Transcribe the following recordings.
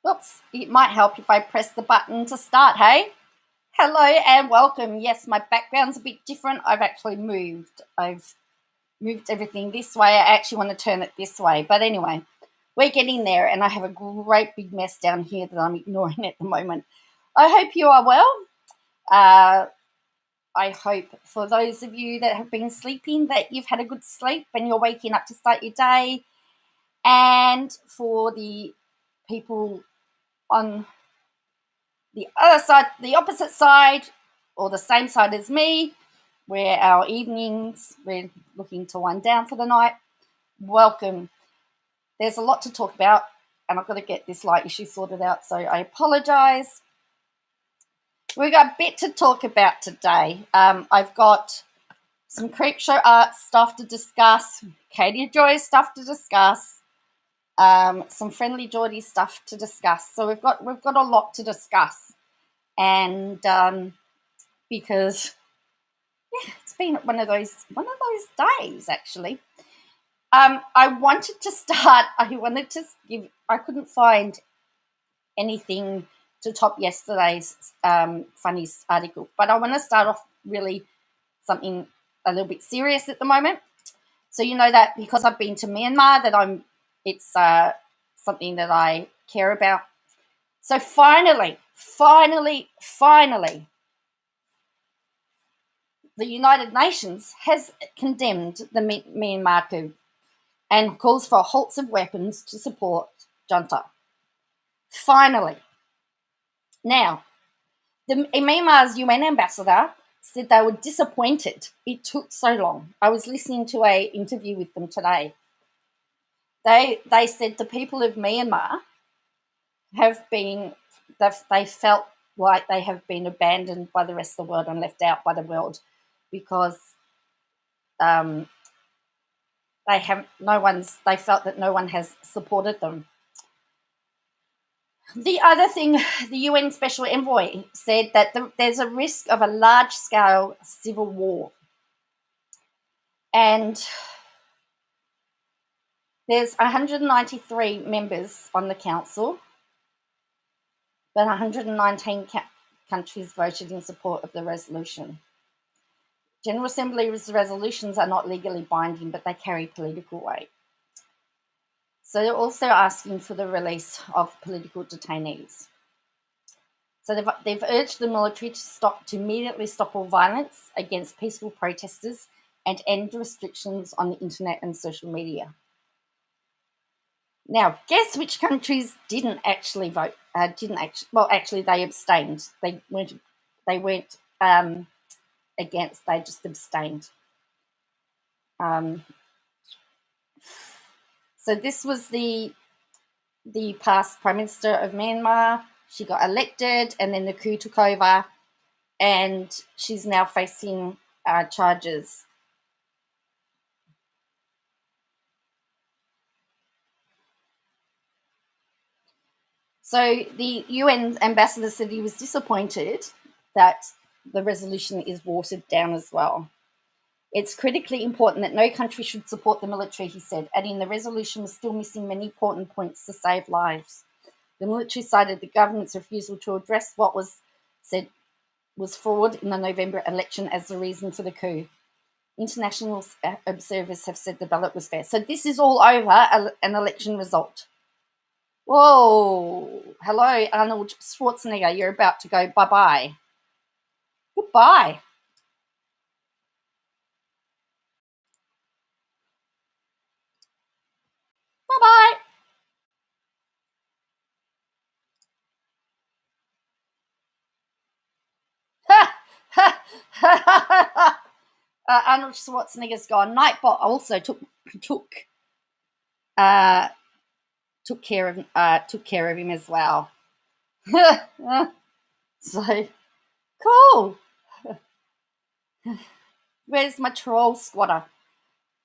Oops, it might help if I press the button to start, hey? Hello and welcome. Yes, my background's a bit different. I've actually moved. I've moved everything this way. I actually want to turn it this way. But anyway, we're getting there, and I have a great big mess down here that I'm ignoring at the moment. I hope you are well. Uh, I hope for those of you that have been sleeping that you've had a good sleep and you're waking up to start your day. And for the people on the other side, the opposite side, or the same side as me, where our evenings, we're looking to wind down for the night. Welcome. There's a lot to talk about, and I've got to get this light issue sorted out, so I apologise. We've got a bit to talk about today. I've got some Creepshow art stuff to discuss, Katie Joy stuff to discuss, some friendly Jordies stuff to discuss. So we've got a lot to discuss, and because it's been one of those days actually. I wanted to start. I couldn't find anything to top yesterday's funny article, but I want to start off really something a little bit serious at the moment. So you know that because I've been to Myanmar, that it's something that I care about. So finally, the United Nations has condemned the Myanmar coup and calls for a halt of weapons to support junta. Finally. Now, Myanmar's UN ambassador said they were disappointed it took so long. I was listening to an interview with them today. They said the people of Myanmar they felt like they have been abandoned by the rest of the world and left out by the world because they felt that no one has supported them. The other thing, the UN Special Envoy said that there's a risk of a large-scale civil war. And there's 193 members on the council, but 119 countries voted in support of the resolution. General Assembly's resolutions are not legally binding, but they carry political weight. So they're also asking for the release of political detainees. So they've urged the military to immediately stop all violence against peaceful protesters and end restrictions on the internet and social media. Now, guess which countries didn't actually vote? Actually, they abstained. They weren't against. They just abstained. So this was the past Prime Minister of Myanmar. She got elected, and then the coup took over, and she's now facing charges. So the UN ambassador said he was disappointed that the resolution is watered down as well. It's critically important that no country should support the military, he said, adding the resolution was still missing many important points to save lives. The military cited the government's refusal to address what was said was fraud in the November election as the reason for the coup. International observers have said the ballot was fair. So this is all over an election result. Whoa. Hello, Arnold Schwarzenegger. You're about to go bye-bye. Goodbye. Bye-bye. Arnold Schwarzenegger's gone. Nightbot also took care of him as well. So cool. Where's my troll squatter?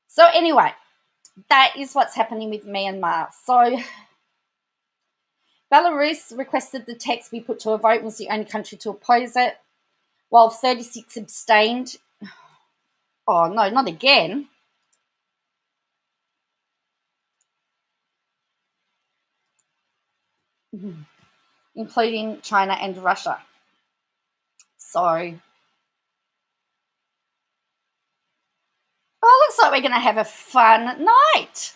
So anyway, that is what's happening with Myanmar. So Belarus requested the text be put to a vote and was the only country to oppose it, while 36 abstained. Oh, no, not again. including China and Russia. So, looks like we're going to have a fun night.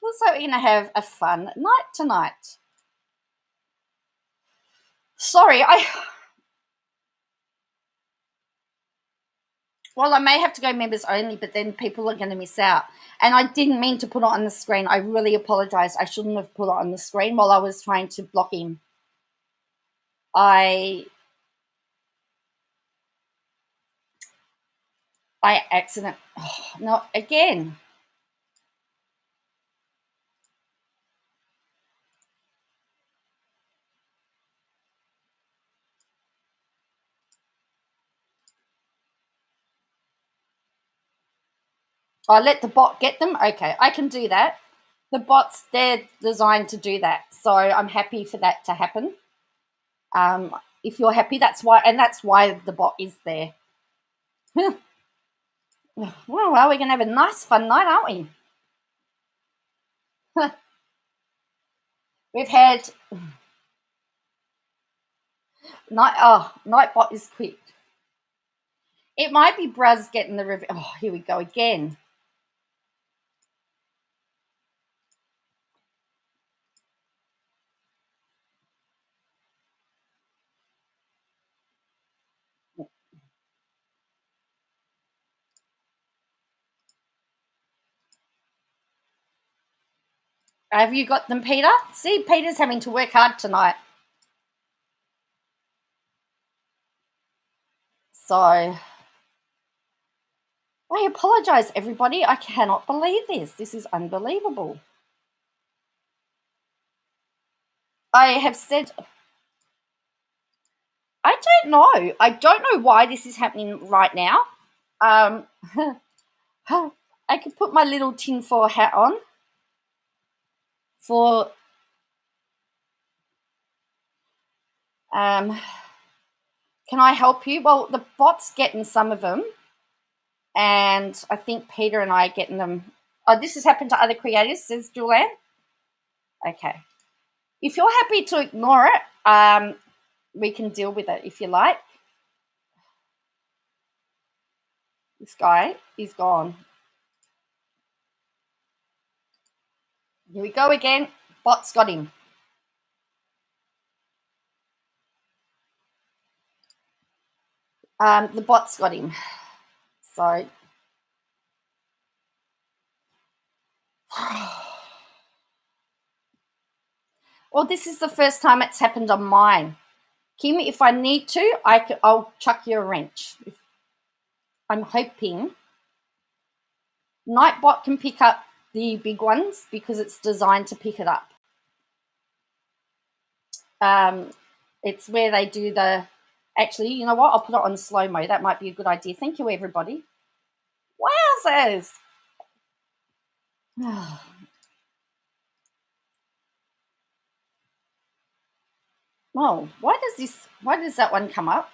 Looks like we're going to have a fun night tonight. Sorry, I may have to go members only, but then people are going to miss out. And I didn't mean to put it on the screen. I really apologize. I shouldn't have put it on the screen while I was trying to block him. I accident. Oh, not again. I let the bot get them. Okay, I can do that. The bots, they're designed to do that. So I'm happy for that to happen. If you're happy, that's why the bot is there. Well, we're going to have a nice fun night, aren't we? We've had Nightbot is quick. It might be Braz getting the review. Oh, here we go again. Have you got them, Peter? See, Peter's having to work hard tonight. So, I apologise, everybody. I cannot believe this. This is unbelievable. I have said, I don't know. I don't know why this is happening right now. I could put my little tinfoil hat on for can I help you? Well, the bot's getting some of them, and I think Peter and I are getting them. Oh, this has happened to other creators, says Julianne. Okay. If you're happy to ignore it, we can deal with it if you like. This guy is gone. Here we go again. Bot's got him. The bot's got him. So, well, this is the first time it's happened on mine. Kim, if I need to, I'll chuck you a wrench. I'm hoping Nightbot can pick up the big ones because it's designed to pick it up. It's where they do the... Actually, you know what? I'll put it on slow-mo. That might be a good idea. Thank you, everybody. Wowzers! Oh, why does that one come up?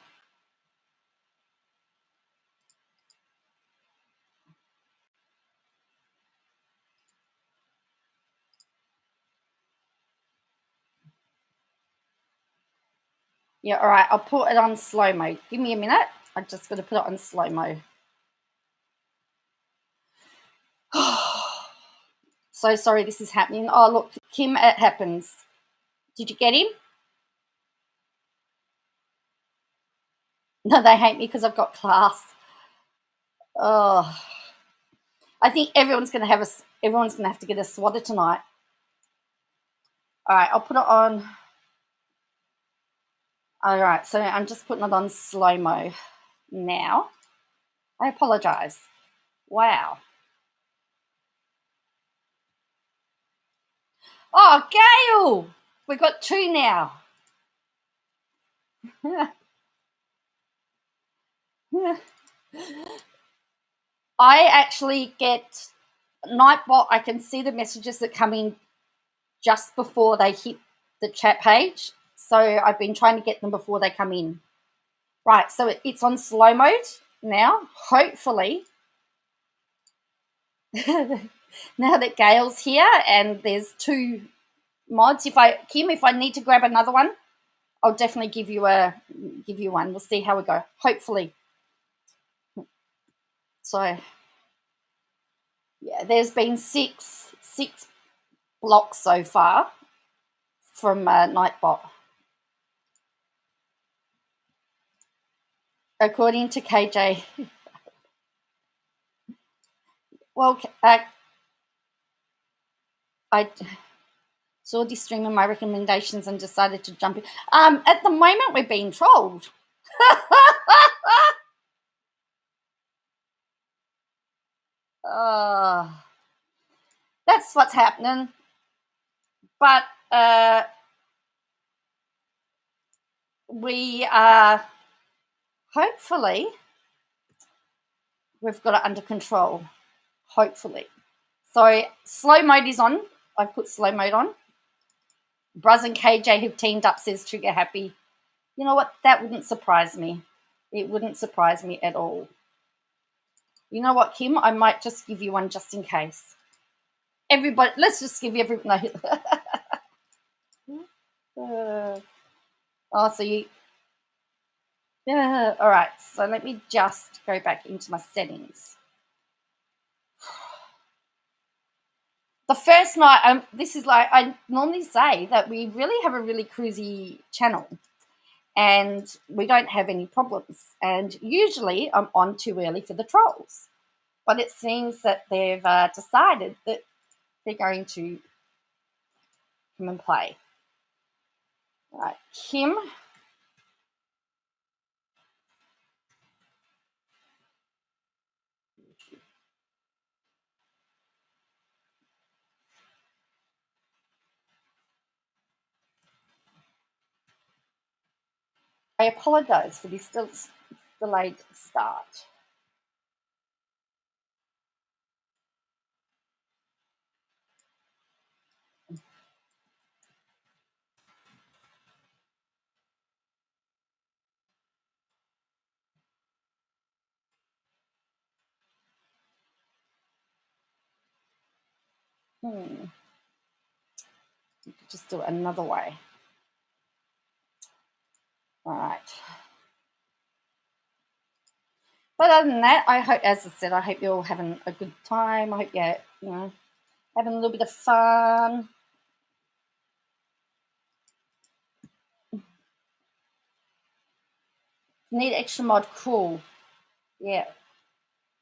Yeah, all right. I'll put it on slow-mo. Give me a minute. I just got to put it on slow-mo. So sorry this is happening. Oh, look, Kim, it happens. Did you get him? No, they hate me because I've got class. Oh, I think everyone's gonna have to get a swatter tonight. All right, I'll put it on. All right, so I'm just putting it on slow-mo now. I apologize. Wow. Oh, Gail! We've got two now. I actually get Nightbot. I can see the messages that come in just before they hit the chat page. So I've been trying to get them before they come in. Right, so it's on slow mode now. Hopefully, now that Gail's here and there's two mods. If I need to grab another one, I'll definitely give you one. We'll see how we go. Hopefully. So yeah, there's been six blocks so far from Nightbot, according to KJ. Well, I saw this stream of my recommendations and decided to jump in. At the moment, we're being trolled. That's what's happening. But we are, hopefully, we've got it under control. Hopefully. So slow mode is on. I've put slow mode on. Bruz and KJ who've teamed up says trigger happy. You know what? That wouldn't surprise me. It wouldn't surprise me at all. You know what, Kim? I might just give you one just in case. Everybody, let's just give you everybody. So you. All right. So let me just go back into my settings. The first night, this is like I normally say that we really have a really cruisy channel and we don't have any problems. And usually I'm on too early for the trolls. But it seems that they've decided that they're going to come and play. All right, Kim. I apologise for this delayed start. Just do it another way. All right. But other than that, I hope, as I said, I hope you're all having a good time. I hope you're, having a little bit of fun. Need extra mod? Cool. Yeah.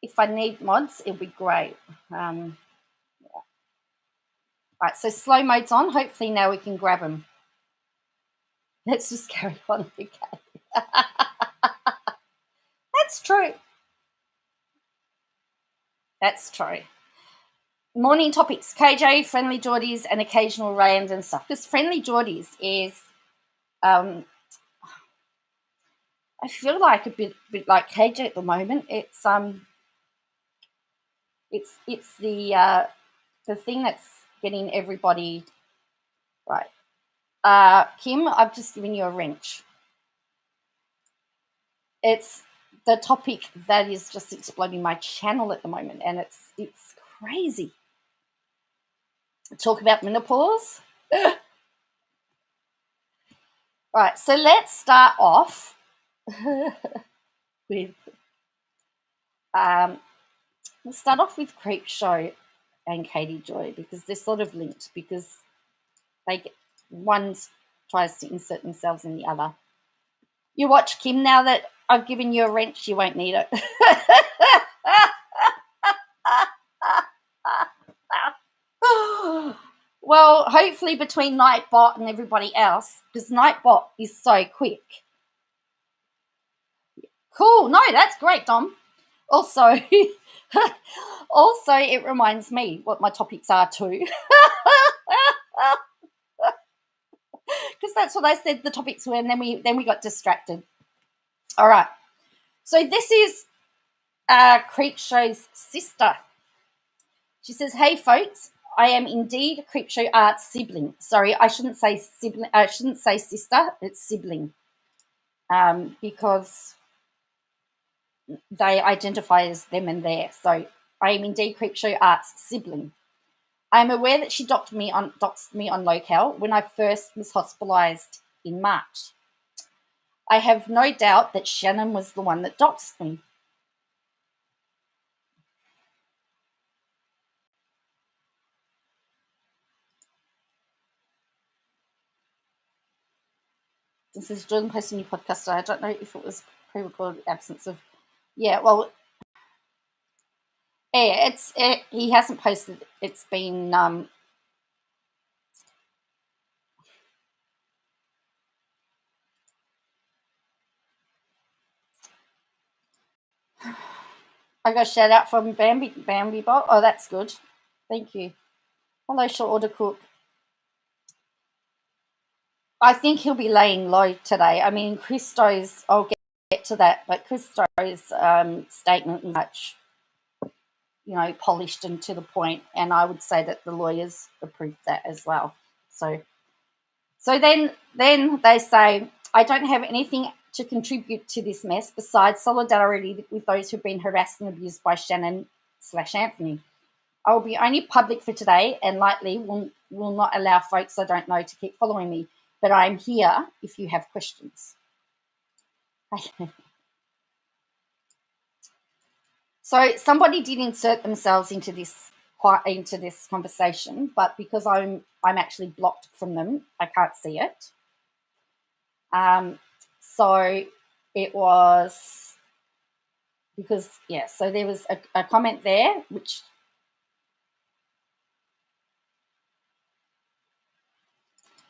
If I need mods, it'll be great. Yeah. Right, so slow mode's on. Hopefully now we can grab them. Let's just carry on. Okay. That's true. That's true. Morning topics: KJ, friendly Jordies, and occasional random stuff. Because friendly Jordies is, I feel like a bit like KJ at the moment. It's the thing that's getting everybody right. Kim, I've just given you a wrench. It's the topic that is just exploding my channel at the moment, and it's crazy. Talk about menopause. Right, so let's start off with Creepshow and Katie Joy because they're sort of linked because one tries to insert themselves in the other. You watch, Kim, now that I've given you a wrench, you won't need it. Well, hopefully between Nightbot and everybody else, because Nightbot is so quick. Cool. No, that's great, Dom. Also, it reminds me what my topics are too. Because that's what I said the topics were, and then we got distracted. All right. So this is Creepshow's sister. She says, "Hey folks, I am indeed Creepshow Art's sibling." Sorry, I shouldn't say sibling. I shouldn't say sister. It's sibling, because they identify as them and their. So I am indeed Creepshow Art's sibling. I'm aware that she doxed me on locale when I first was hospitalised in March. I have no doubt that Shannon was the one that doxed me. This is Jordan posting new podcast. I don't know if it was pre-recorded absence of. Yeah, well, yeah, he hasn't posted. It's been I got a shout out from Bambi Bot. Oh, that's good. Thank you. Hello, short order cook. I think he'll be laying low today. I mean, Christo's. I'll get to that, but Christo's statement is much, polished and to the point, and I would say that the lawyers approved that as well. So then they say, I don't have anything to contribute to this mess besides solidarity with those who've been harassed and abused by Shannon/Anthony. I will be only public for today and likely will not allow folks I don't know to keep following me, but I'm here if you have questions. So somebody did insert themselves into this conversation, but because I'm actually blocked from them, I can't see it. So it was because, so there was a comment there, which,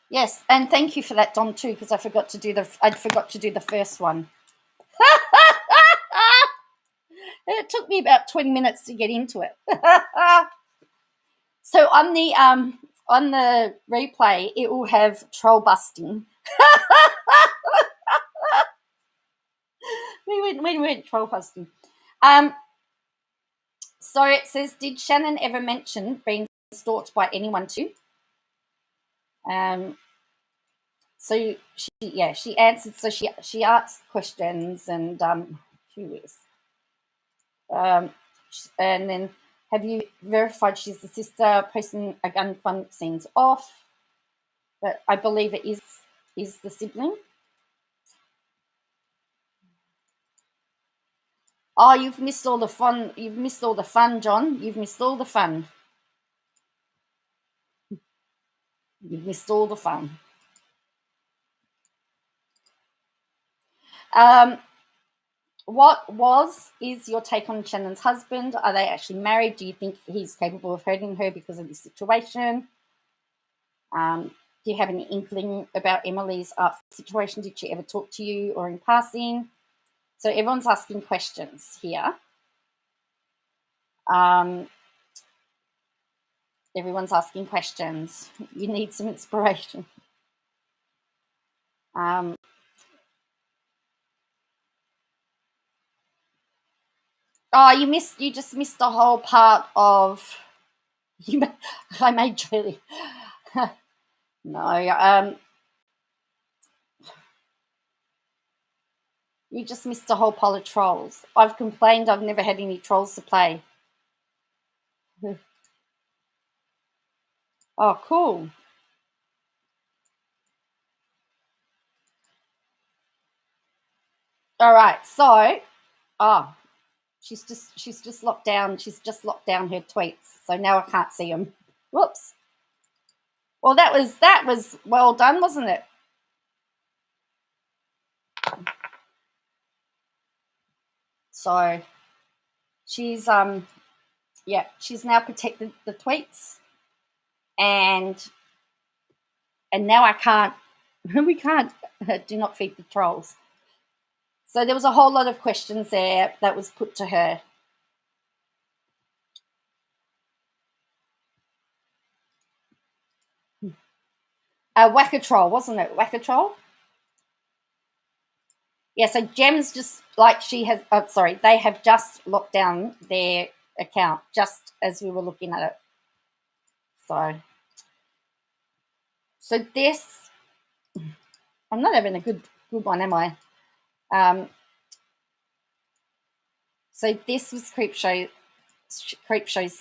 yes, and thank you for that, Dom, too, because I forgot to do the first one. It took me about 20 minutes to get into it. So on the replay, it will have troll busting. we went troll busting. So it says, did Shannon ever mention being stalked by anyone too? So she answered. So she asked questions and and then, have you verified she's the sister? Posting a gun fun scenes off, but I believe it is the sibling. Oh, you've missed all the fun. You've missed all the fun, John. You've missed all the fun. You've missed all the fun. What is your take on Shannon's husband? Are they actually married? Do you think he's capable of hurting her because of this situation? Do you have any inkling about Emily's situation? Did she ever talk to you or in passing? So everyone's asking questions here. Everyone's asking questions. You need some inspiration. Oh, you just missed the whole part of I made Julie. No, you just missed the whole pile of trolls. I've complained I've never had any trolls to play. Oh, cool. All right, so she's just locked down. She's just locked down her tweets, so now I can't see them. Whoops. Well, that was well done, wasn't it? So she's she's now protected the tweets, and now I can't. We can't. Do not feed the trolls. So there was a whole lot of questions there that was put to her. Whack-a-troll, wasn't it? Whack-a-troll? Yeah, so Gem's just like she has, they have just locked down their account just as we were looking at it. So this, I'm not having a good one, am I? So this was Creepshow Creepshow's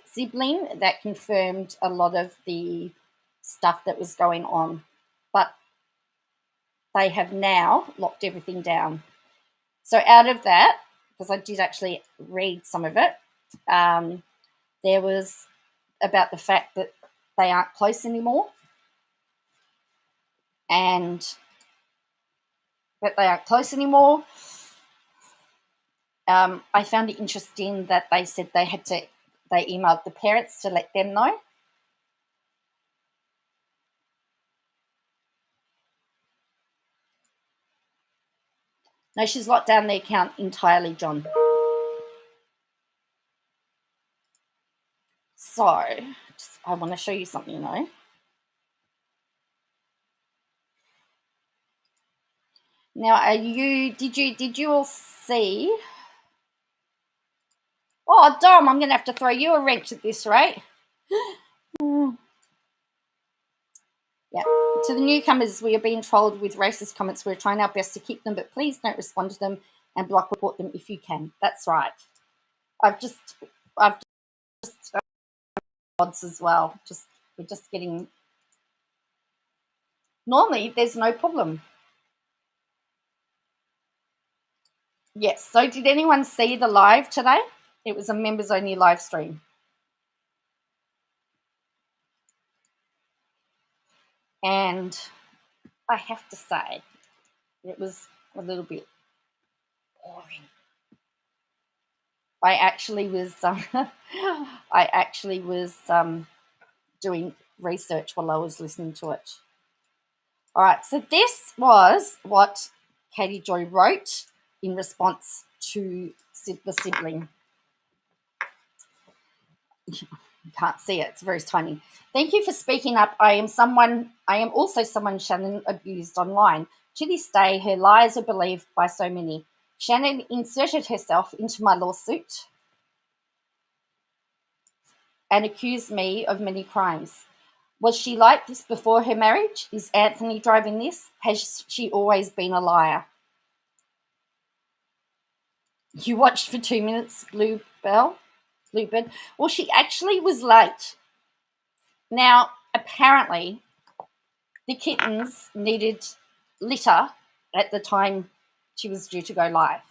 sibling that confirmed a lot of the stuff that was going on. But they have now locked everything down. So out of that, because I did actually read some of it, there was about the fact that they aren't close anymore, and that they aren't close anymore. I found it interesting that they said they emailed the parents to let them know. No, she's locked down the account entirely, John. So, I want to show you something, though. Now, did you all see? Oh, Dom, I'm going to have to throw you a wrench at this, right? Yeah. To the newcomers, we are being trolled with racist comments. We're trying our best to keep them, but please don't respond to them and block report them if you can. That's right. I've just odds as well. We're just getting. Normally, there's no problem. Yes. So, did anyone see the live today? It was a members only live stream. And I have to say, it was a little bit boring. I actually was doing research while I was listening to it. All right, so this was what Katie Joy wrote in response to the sibling. You can't see it, it's very tiny. Thank you for speaking up. I am also someone Shannon abused online. To this day, her lies are believed by so many. Shannon inserted herself into my lawsuit and accused me of many crimes. Was she like this before her marriage? Is Anthony driving this? Has she always been a liar? You watched for 2 minutes, Bluebird. Well, she actually was late. Now, apparently, the kittens needed litter at the time she was due to go live.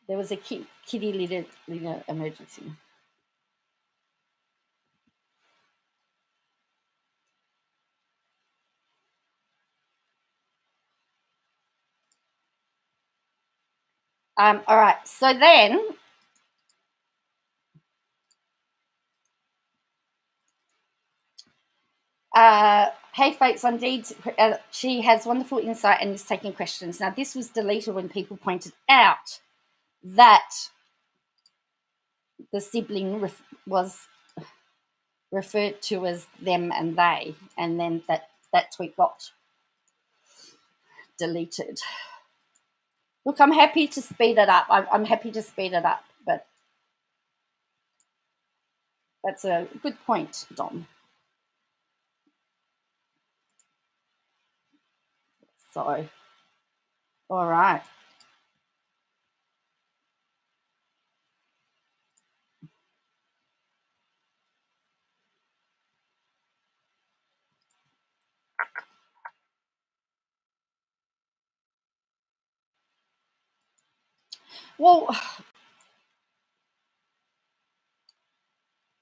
There was a kitty litter emergency. All right, so then hey folks, indeed, she has wonderful insight and is taking questions. Now, this was deleted when people pointed out that the sibling was referred to as them and they, and then that tweet got deleted. Look, I'm happy to speed it up. I'm happy to speed it up, but that's a good point, Dom. So, all right. Well,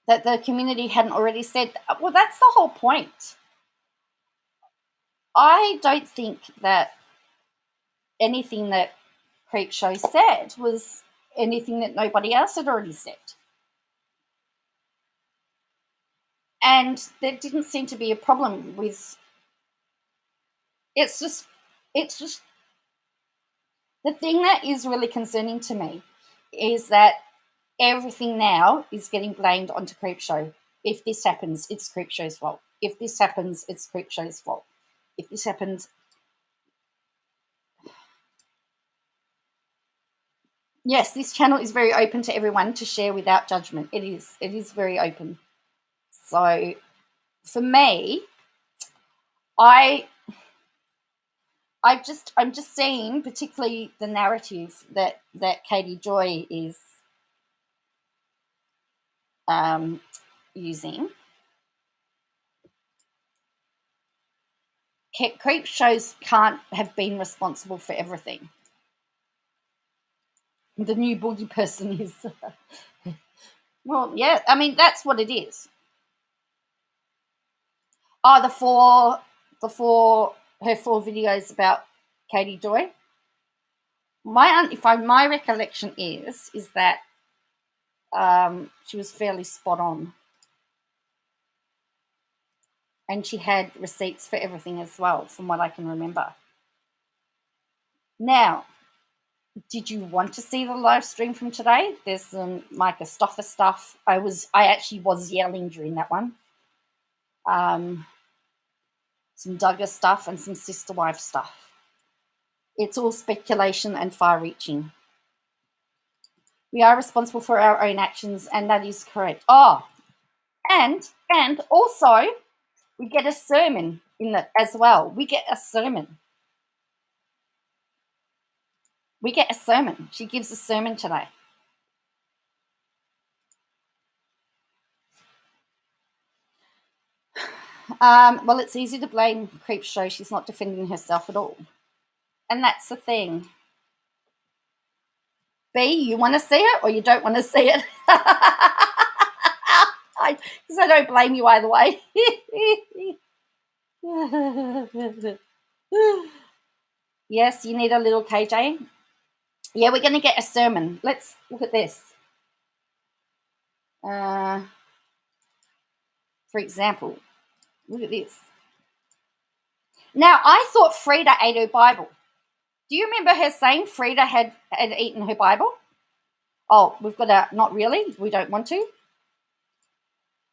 that the community hadn't already said, well, that's the whole point. I don't think that anything that Creepshow said was anything that nobody else had already said. And there didn't seem to be a problem with it's just the thing that is really concerning to me is that everything now is getting blamed onto Creepshow. If this happens, it's Creepshow's fault. If this happens, it's Creepshow's fault. If this happens, yes, this channel is very open to everyone to share without judgment. It is very open. So for me, I I'm just seeing, particularly the narrative that Katie Joy is using. Creep shows can't have been responsible for everything. The new boogie person is. Well, yeah, I mean that's what it is. Oh, her four videos about Katie Joy. My recollection is that she was fairly spot on, and she had receipts for everything as well, from what I can remember. Now, did you want to see the live stream from today? There's some Micah Stoffer stuff. I actually was yelling during that one. Some Duggar stuff and some sister wife stuff. It's all speculation and far-reaching. We are responsible for our own actions, and that is correct. Oh, and also we get a sermon in it as well. We get a sermon. She gives a sermon today. Well, it's easy to blame Creepshow. She's not defending herself at all. And that's the thing. B, you want to see it or you don't want to see it? Because I don't blame you either way. Yes, you need a little KJ. Yeah, we're going to get a sermon. Let's look at this. For example, look at this. Now, I thought Frida ate her Bible. Do you remember her saying Frida had eaten her Bible? Oh, we've got a not really. We don't want to.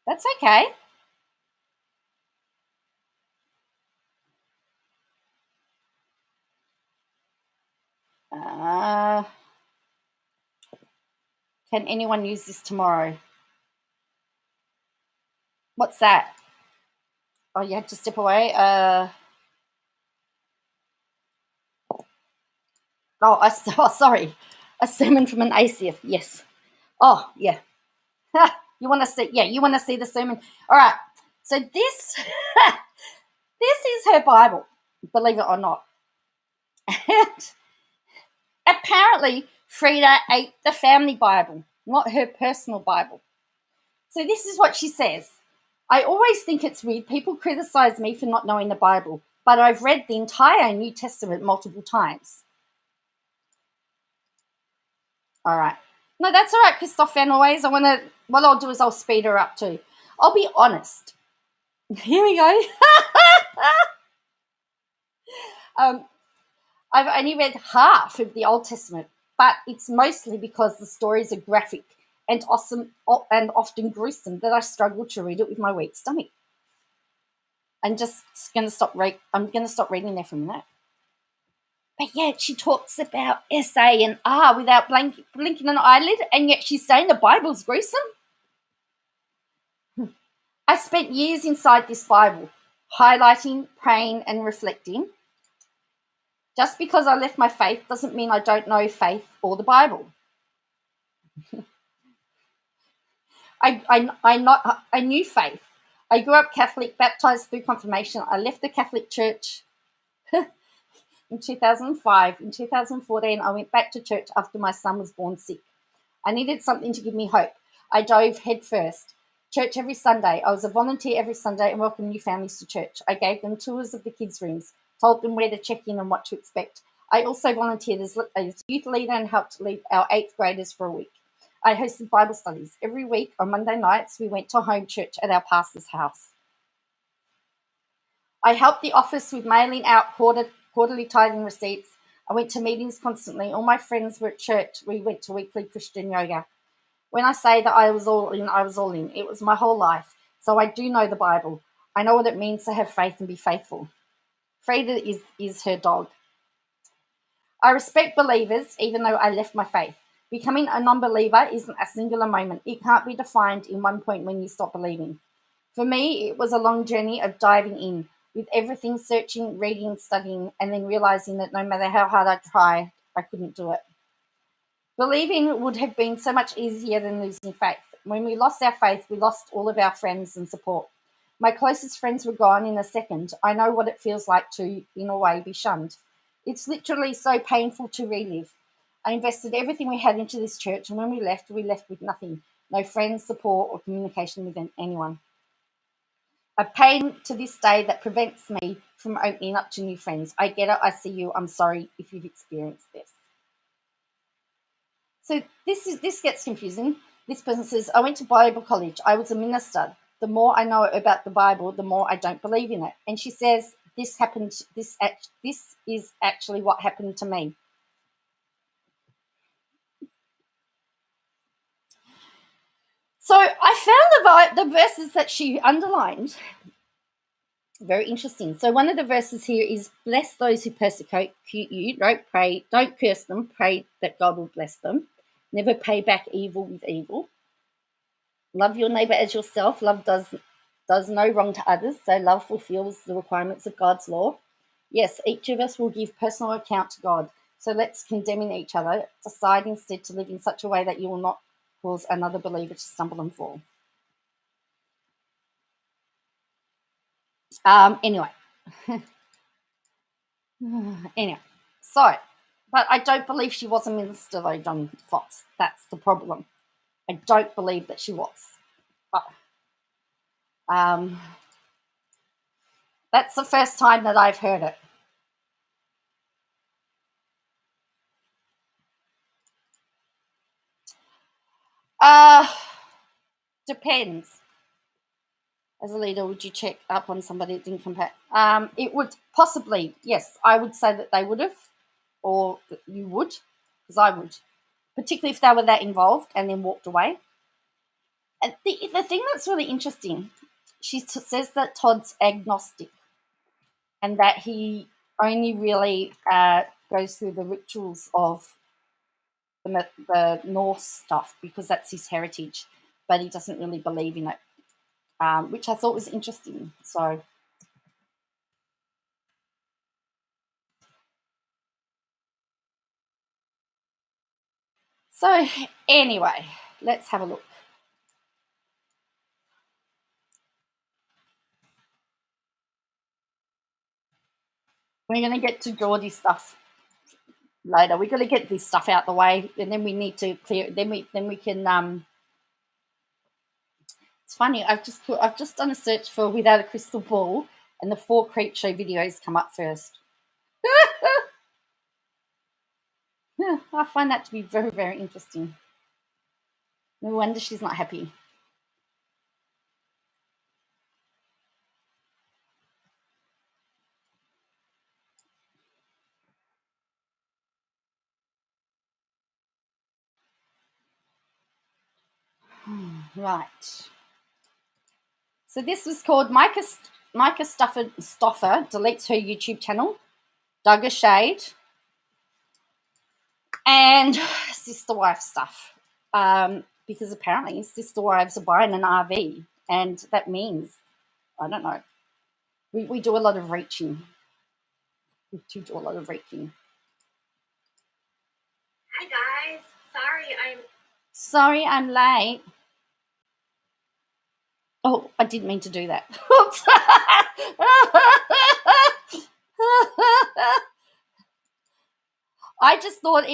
That's okay. Can anyone use this tomorrow? What's that? Oh, you had to step away. Sorry. A sermon from an ACF. Yes. Oh, yeah. You want to see? Yeah, you want to see the sermon. All right. So this, this is her Bible, believe it or not. And apparently, Frida ate the family Bible, not her personal Bible. So this is what she says. I always think it's weird. People criticize me for not knowing the Bible, but I've read the entire New Testament multiple times. All right. No, that's all right, Christoph Van Always. What I'll do is I'll speed her up too. I'll be honest. Here we go. I've only read half of the Old Testament, but it's mostly because the stories are graphic and awesome and often gruesome that I struggle to read it with my weak stomach. I'm just going to stop reading there for a minute. But yet she talks about SA and R without blinking an eyelid, and yet she's saying the Bible's gruesome? I spent years inside this Bible, highlighting, praying, and reflecting. Just because I left my faith doesn't mean I don't know faith or the Bible. I knew faith. I grew up Catholic, baptized through confirmation. I left the Catholic Church in 2005. In 2014, I went back to church after my son was born sick. I needed something to give me hope. I dove headfirst. Church every Sunday. I was a volunteer every Sunday and welcomed new families to church. I gave them tours of the kids' rooms, told them where to check in and what to expect. I also volunteered as youth leader and helped lead our 8th graders for a week. I hosted Bible studies. Every week on Monday nights, we went to home church at our pastor's house. I helped the office with mailing out quarterly tithing receipts. I went to meetings constantly. All my friends were at church. We went to weekly Christian yoga. When I say that I was all in, I was all in. It was my whole life. So I do know the Bible. I know what it means to have faith and be faithful. Frida is her dog. I respect believers, even though I left my faith. Becoming a non-believer isn't a singular moment. It can't be defined in one point when you stop believing. For me, it was a long journey of diving in. with everything searching, reading, studying, and then realizing that no matter how hard I tried, I couldn't do it. Believing would have been so much easier than losing faith. When we lost our faith, we lost all of our friends and support. My closest friends were gone in a second. I know what it feels like to, in a way, be shunned. It's literally so painful to relive. I invested everything we had into this church, and when we left with nothing. No friends, support, or communication with anyone. A pain to this day that prevents me from opening up to new friends. I get it. I see you. I'm sorry if you've experienced this. So this gets confusing. This person says, I went to Bible college. I was a minister. The more I know about the Bible, the more I don't believe in it. And she says, this happened. This is actually what happened to me. So I found the verses that she underlined very interesting. So one of the verses here is, bless those who persecute you. Don't curse them. Pray that God will bless them. Never pay back evil with evil. Love your neighbor as yourself. Love does no wrong to others, so love fulfills the requirements of God's law. Yes, each of us will give personal account to God. So let's condemn each other. Decide instead to live in such a way that you will not cause another believer to stumble and fall. Anyway. Anyway, so, but I don't believe she was a minister though, John Fox. That's the problem. I don't believe that she was. But that's the first time that I've heard it. Depends. As a leader, would you check up on somebody that didn't come back? It would possibly, yes. I would say that they would have, or you would, because I would, particularly if they were that involved and then walked away. And the thing that's really interesting, she says that Todd's agnostic and that he only really goes through the rituals of the Norse stuff because that's his heritage, but he doesn't really believe in it, which I thought was interesting. So anyway, let's have a look. We're going to get to Jordies stuff later. We're going to get this stuff out the way, and then we need to clear. Then we can. It's funny. I've just done a search for Without a Crystal Ball, and the 4 Creepshow videos come up first. Yeah, I find that to be very, very interesting. No wonder she's not happy. Right. So this was called Micah Stoffer deletes her YouTube channel, dug a shade, and sister wife stuff. Because apparently sister wives are buying an RV, and that means, I don't know, we do a lot of reaching. We do a lot of reaching. Hi guys, sorry I'm late. Oh, I didn't mean to do that. I just thought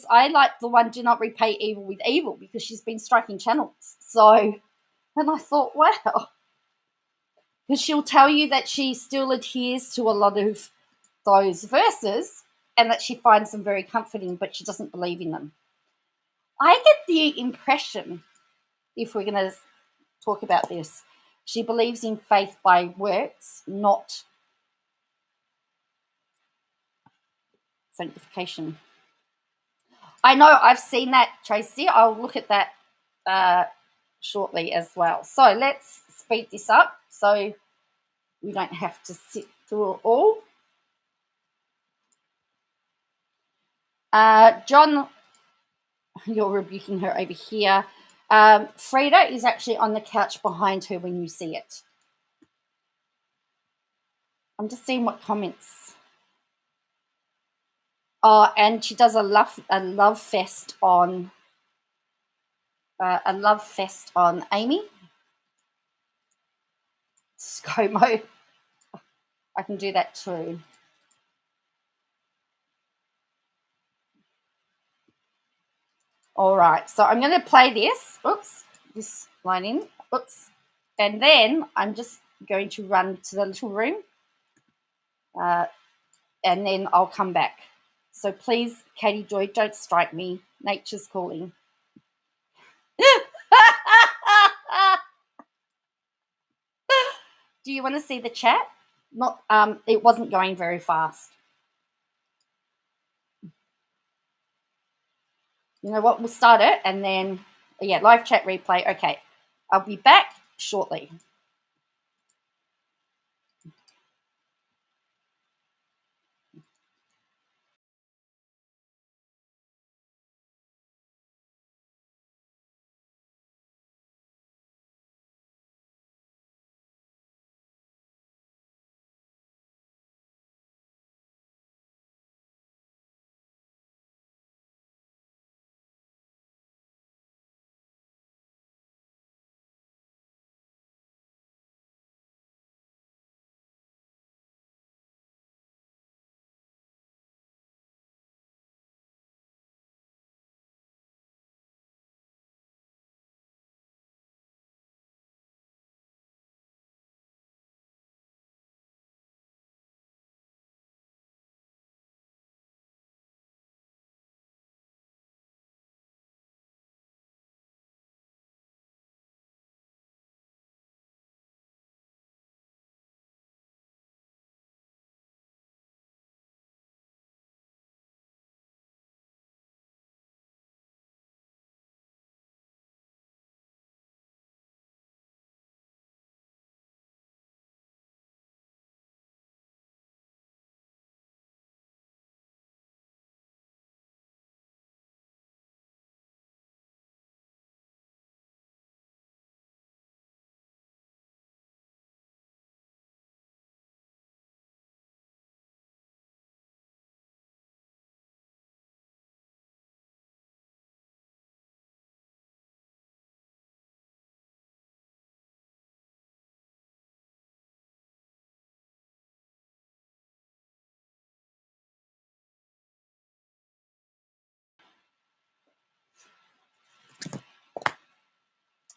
I like the one, do not repay evil with evil, because she's been striking channels. So, and I thought, wow. Because she'll tell you that she still adheres to a lot of those verses and that she finds them very comforting, but she doesn't believe in them. I get the impression, if we're going to talk about this, she believes in faith by works, not sanctification. I know, I've seen that, Tracy. I'll look at that shortly as well. So let's speed this up so we don't have to sit through it all. John, you're rebuking her over here. Frida is actually on the couch behind her when you see it. I'm just seeing what comments. Oh, and she does a love fest on Amy ScoMo. I can do that too. All right, so I'm going to play this. Oops, this line in. Oops, and then I'm just going to run to the little room, and then I'll come back. So please, Katie Joy, don't strike me. Nature's calling. Do you want to see the chat? Not. It wasn't going very fast. You know what? We'll start it, and then yeah, live chat replay. Okay, I'll be back shortly.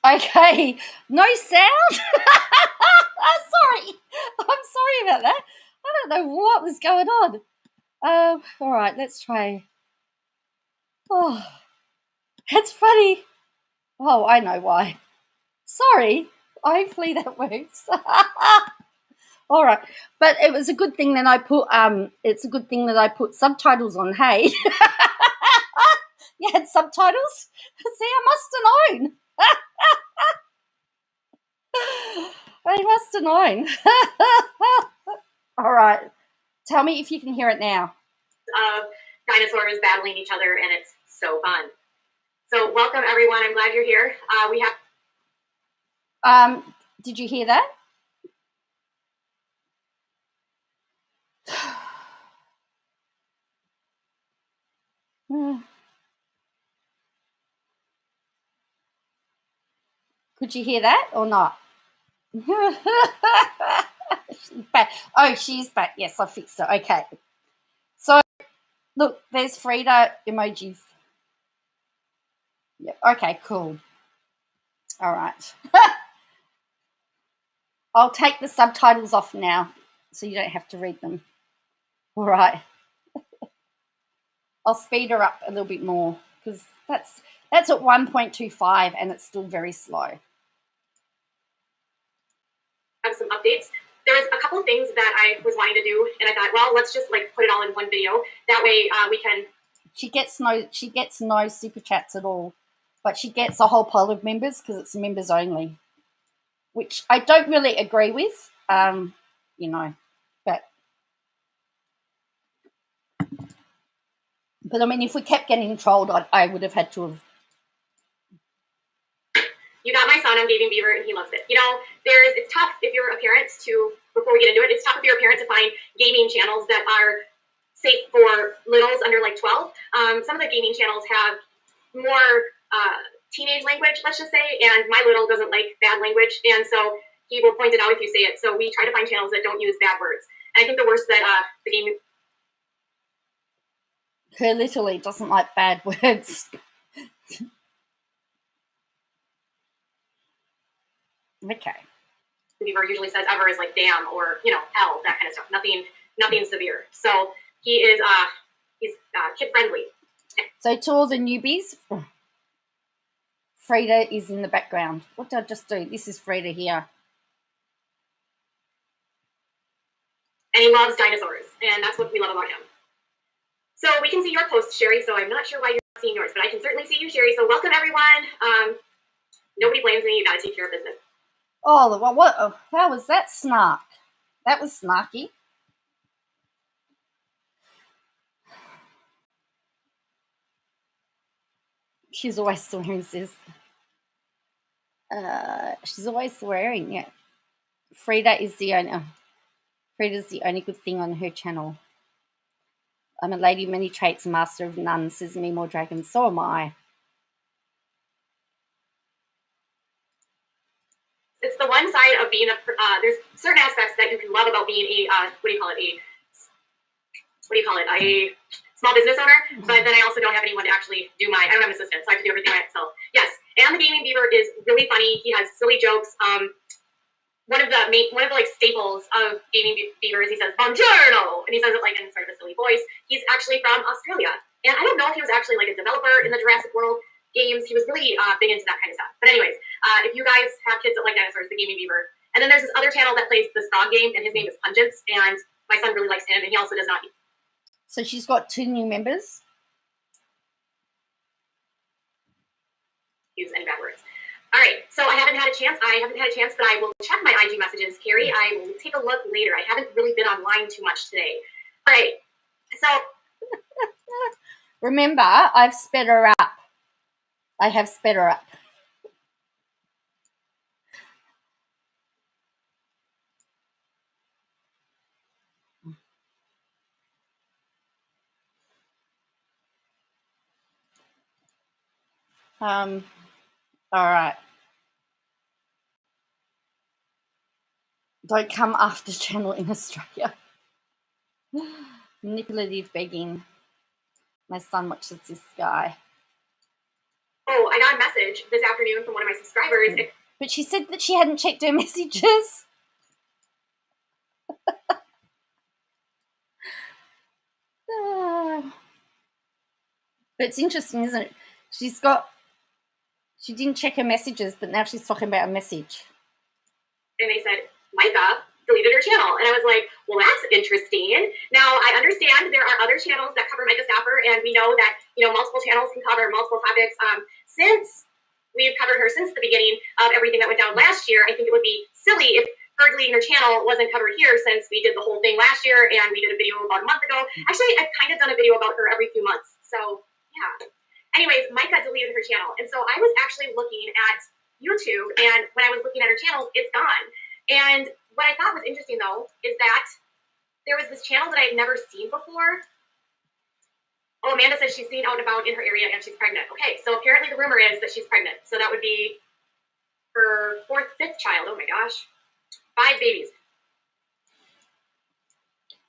Okay, no sound. Sorry, I'm sorry about that. I don't know what was going on. All right, let's try. Oh, it's funny. Oh, I know why. Sorry. Hopefully that works. All right, but it was a good thing that I put. It's a good thing that I put subtitles on. Hey, you had subtitles. See, I must have known. I must have known. All right. Tell me if you can hear it now. Dinosaurs battling each other, and it's so fun. So welcome, everyone. I'm glad you're here. We have... Did you hear that? Could you hear that or not? She's back. Oh, she's back. Yes, I fixed it. Okay. So, look, there's Frida emojis. Yep. Okay, cool. All right. I'll take the subtitles off now so you don't have to read them. All right. I'll speed her up a little bit more because that's at 1.25 and it's still very slow. Have some updates. There's a couple of things that I was wanting to do, and I thought, well, let's just like put it all in one video. That way, we can. She gets no super chats at all, but she gets a whole pile of members because it's members only, which I don't really agree with. You know, but I mean, if we kept getting trolled, I would have had to have. You got got my son on Gaming Beaver, and he loves it. You know, it's tough if you're a parent to, before we get into it, it's tough if you're a parent to find gaming channels that are safe for littles under like 12. Some of the gaming channels have more teenage language, let's just say, and my little doesn't like bad language, and so he will point it out if you say it. So we try to find channels that don't use bad words. And I think the worst that the game... Her literally doesn't like bad words. Okay. Beaver usually says ever is like damn or, you know, hell, that kind of stuff. Nothing severe. So he is he's kid friendly. So to all the newbies, Frida is in the background. What did I just do? This is Frida here. And he loves dinosaurs, and that's what we love about him. So we can see your post, Sherry, so I'm not sure why you're not seeing yours, but I can certainly see you, Sherry. So welcome, everyone. Nobody blames me. You got to take care of business. Oh, what? Oh, how was that snark? That was snarky. She's always swearing, sis. She's always swearing, yeah. Frida's the only good thing on her channel. I'm a lady of many traits, master of none, says me more dragon. So am I. It's the one side of being there's certain aspects that you can love about being a, a small business owner, but then I also don't have anyone to actually do I don't have an assistant, so I have to do everything myself. Yes, and the Gaming Beaver is really funny. He has silly jokes. One of the like staples of Gaming Beaver is he says "Buongiorno," and he says it like in sort of a silly voice. He's actually from Australia, and I don't know if he was actually like a developer in the Jurassic World games. He was really big into that kind of stuff. But anyways, if you guys have kids that like dinosaurs, the Gaming Beaver. And then there's this other channel that plays this frog game, and his name is Pungence, and my son really likes him, and he also does not. So she's got 2 new members. Use any bad words. All right, so I haven't had a chance, but I will check my IG messages, Carrie. I will take a look later. I haven't really been online too much today. All right, so. Remember, I've sped her up. I have sped her up. All right. Don't come after channel in Australia. Manipulative begging. My son watches this guy. Oh, I got a message this afternoon from one of my subscribers. But she said that she hadn't checked her messages. But it's interesting, isn't it? She didn't check her messages, but now she's talking about a message. And they said, Micah deleted her channel. And I was like, well, that's interesting. Now, I understand there are other channels that cover Micah Staffer, and we know that, you know, multiple channels can cover multiple topics. Since we've covered her since the beginning of everything that went down last year, I think it would be silly if her deleting her channel wasn't covered here, since we did the whole thing last year, and we did a video about a month ago. Actually, I've kind of done a video about her every few months. So, yeah. Anyways, Micah deleted her channel. And so I was actually looking at YouTube, and when I was looking at her channels, it's gone. And what I thought was interesting, though, is that there was this channel that I had never seen before. Oh, Amanda says she's seen out and about in her area and she's pregnant. Okay, so apparently the rumor is that she's pregnant. So that would be her 5th child. Oh my gosh. 5 babies.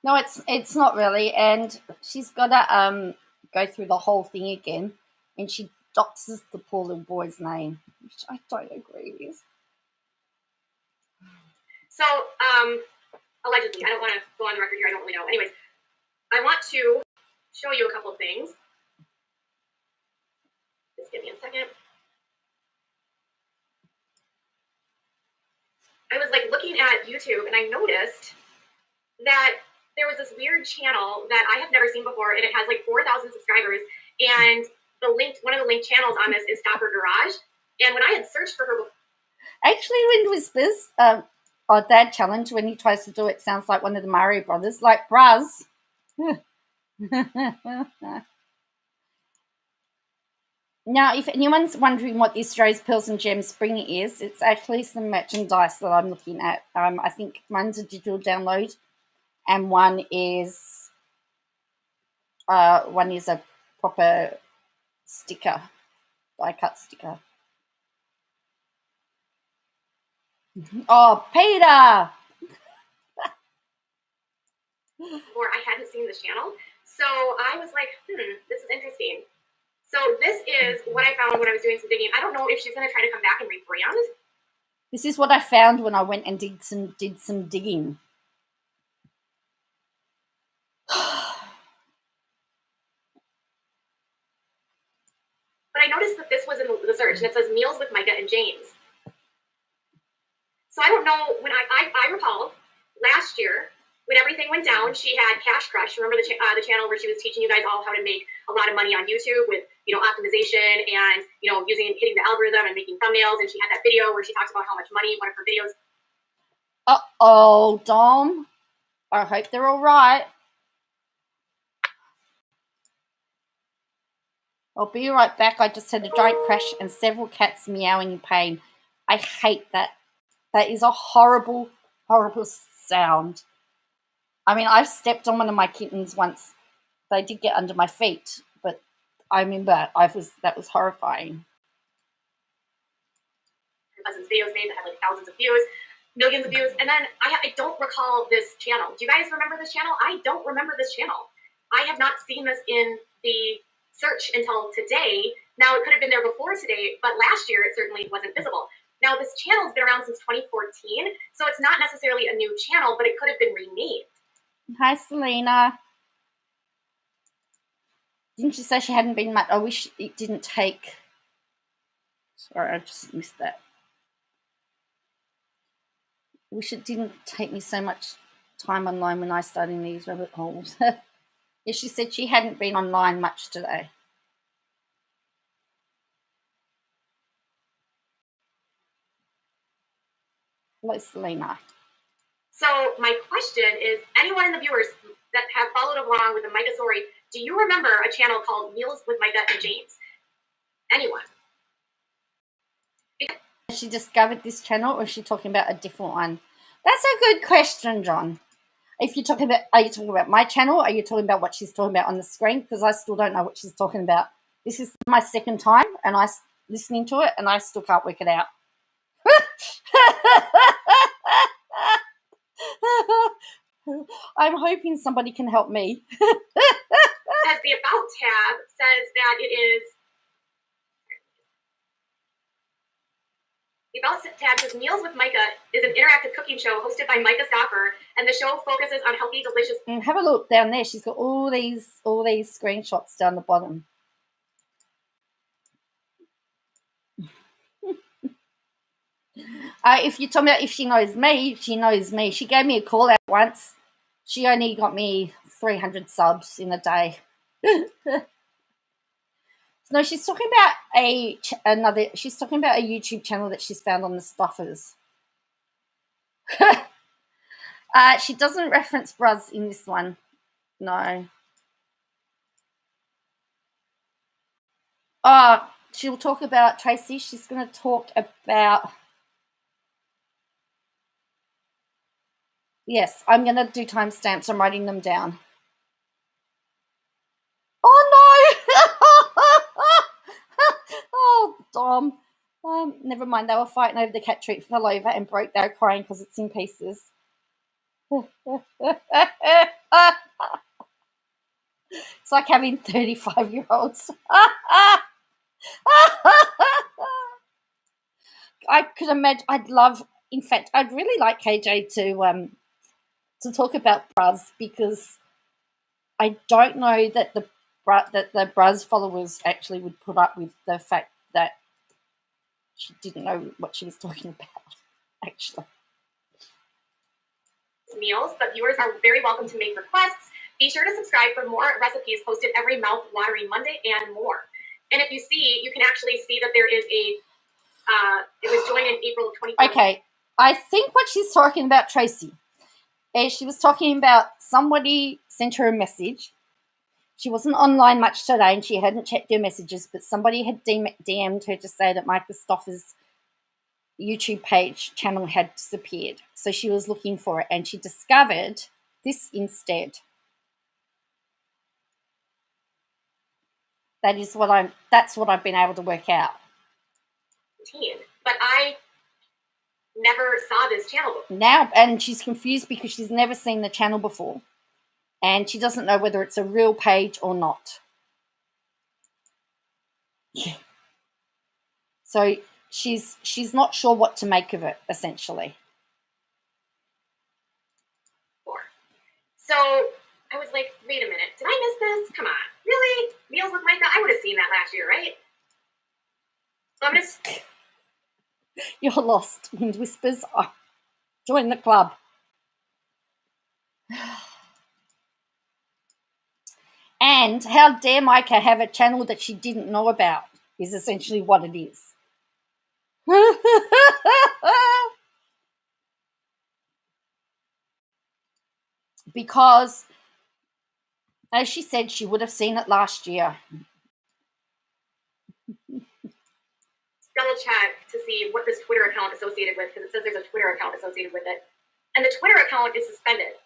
No, it's not really. And she's got to go through the whole thing again. And she doxes the poor little boy's name, which I don't agree with. So, allegedly, I don't want to go on the record here. I don't really know. Anyways, I want to show you a couple of things. Just give me a second. I was like looking at YouTube, and I noticed that there was this weird channel that I have never seen before, and it has like 4,000 subscribers. And one of the linked channels on this is Stop Her Garage. And when I had searched for her, actually, Wind Whispers, Dad Challenge, when he tries to do it, sounds like one of the Mario brothers, like Braz. Now, if anyone's wondering what this Rose Pearls and Gems Spring is, it's actually some merchandise that I'm looking at. I think one's a digital download, and one is a proper sticker, die-cut sticker. Oh, Peter! Or I hadn't seen this channel, so I was like, this is interesting. So this is what I found when I was doing some digging. I don't know if she's going to try to come back and rebrand. This is what I found when I went and did some digging. But I noticed that this was in the search, and it says Meals with Micah and James. So I don't know, when I recall last year, when everything went down, she had Cash Crush. Remember the channel where she was teaching you guys all how to make a lot of money on YouTube with, optimization and, hitting the algorithm and making thumbnails. And she had that video where she talks about how much money one of her videos. Uh-oh, Dom. I hope they're all right. I'll be right back. I just had a giant crash and several cats meowing in pain. I hate that. That is a horrible, horrible sound. I mean, I've stepped on one of my kittens once. They did get under my feet, but I remember that was horrifying. Cousins videos made that had like thousands of views, millions of views, and then I don't recall this channel. Do you guys remember this channel? I don't remember this channel. I have not seen this in the search until today. Now, it could have been there before today, but last year it certainly wasn't visible. Now, this channel's been around since 2014, so it's not necessarily a new channel, but it could have been renamed. Hi, Selena. Didn't you say she hadn't been much? I wish it didn't take... Sorry, I just missed that. I wish it didn't take me so much time online when I started in these rabbit holes. Yeah, she said she hadn't been online much today. Hello, Selena. So my question is, anyone in the viewers that have followed along with the Micah story, do you remember a channel called Meals with Micah and James? Anyone? Has she discovered this channel, or is she talking about a different one? That's a good question, John. If you're talking about, are you talking about my channel? Or are you talking about what she's talking about on the screen? Because I still don't know what she's talking about. This is my second time, and I'm listening to it, and I still can't work it out. I'm hoping somebody can help me. As the About tab says that it is. The About tab says Meals with Micah is an interactive cooking show hosted by Micah Stoffer, and the show focuses on healthy, delicious. And have a look down there. She's got all these screenshots down the bottom. If you're talking about if she knows me, she knows me. She gave me a call out once. She only got me 300 subs in a day. No, she's talking about she's talking about a YouTube channel that she's found on the Stuffers. She doesn't reference Bruz in this one. No. She'll talk about Tracy. She's going to talk about... Yes, I'm going to do timestamps. I'm writing them down. Oh, no! Oh, Dom. Never mind. They were fighting over the cat treat, fell over and broke. They were crying because it's in pieces. It's like having 35-year-olds. I could imagine. In fact, I'd really like KJ to talk about Bruz, because I don't know that the Bruz followers actually would put up with the fact that she didn't know what she was talking about, actually. Meals, but viewers are very welcome to make requests. Be sure to subscribe for more recipes posted every mouth-watering Monday and more. And if you see, you can actually see that there is a, it was joined in April of 2020. Okay, I think what she's talking about, Tracy, is she was talking about somebody sent her a message. She wasn't online much today and she hadn't checked her messages, but somebody had DM'd her to say that Micah Stoffer's YouTube page channel had disappeared. So she was looking for it and she discovered this instead. That's what I've been able to work out. But I never saw this channel before. Now, and she's confused because she's never seen the channel before. And she doesn't know whether it's a real page or not. Yeah. So she's not sure what to make of it, essentially. So I was like, wait a minute, did I miss this? Come on, really? Meals with Micah? I would have seen that last year, right? So I'm just... You're lost. Wind Whispers. Oh, join the club. And how dare Micah have a channel that she didn't know about is essentially what it is. Because, as she said, she would have seen it last year. Double check to see what this Twitter account associated with, because it says there's a Twitter account associated with it. And the Twitter account is suspended.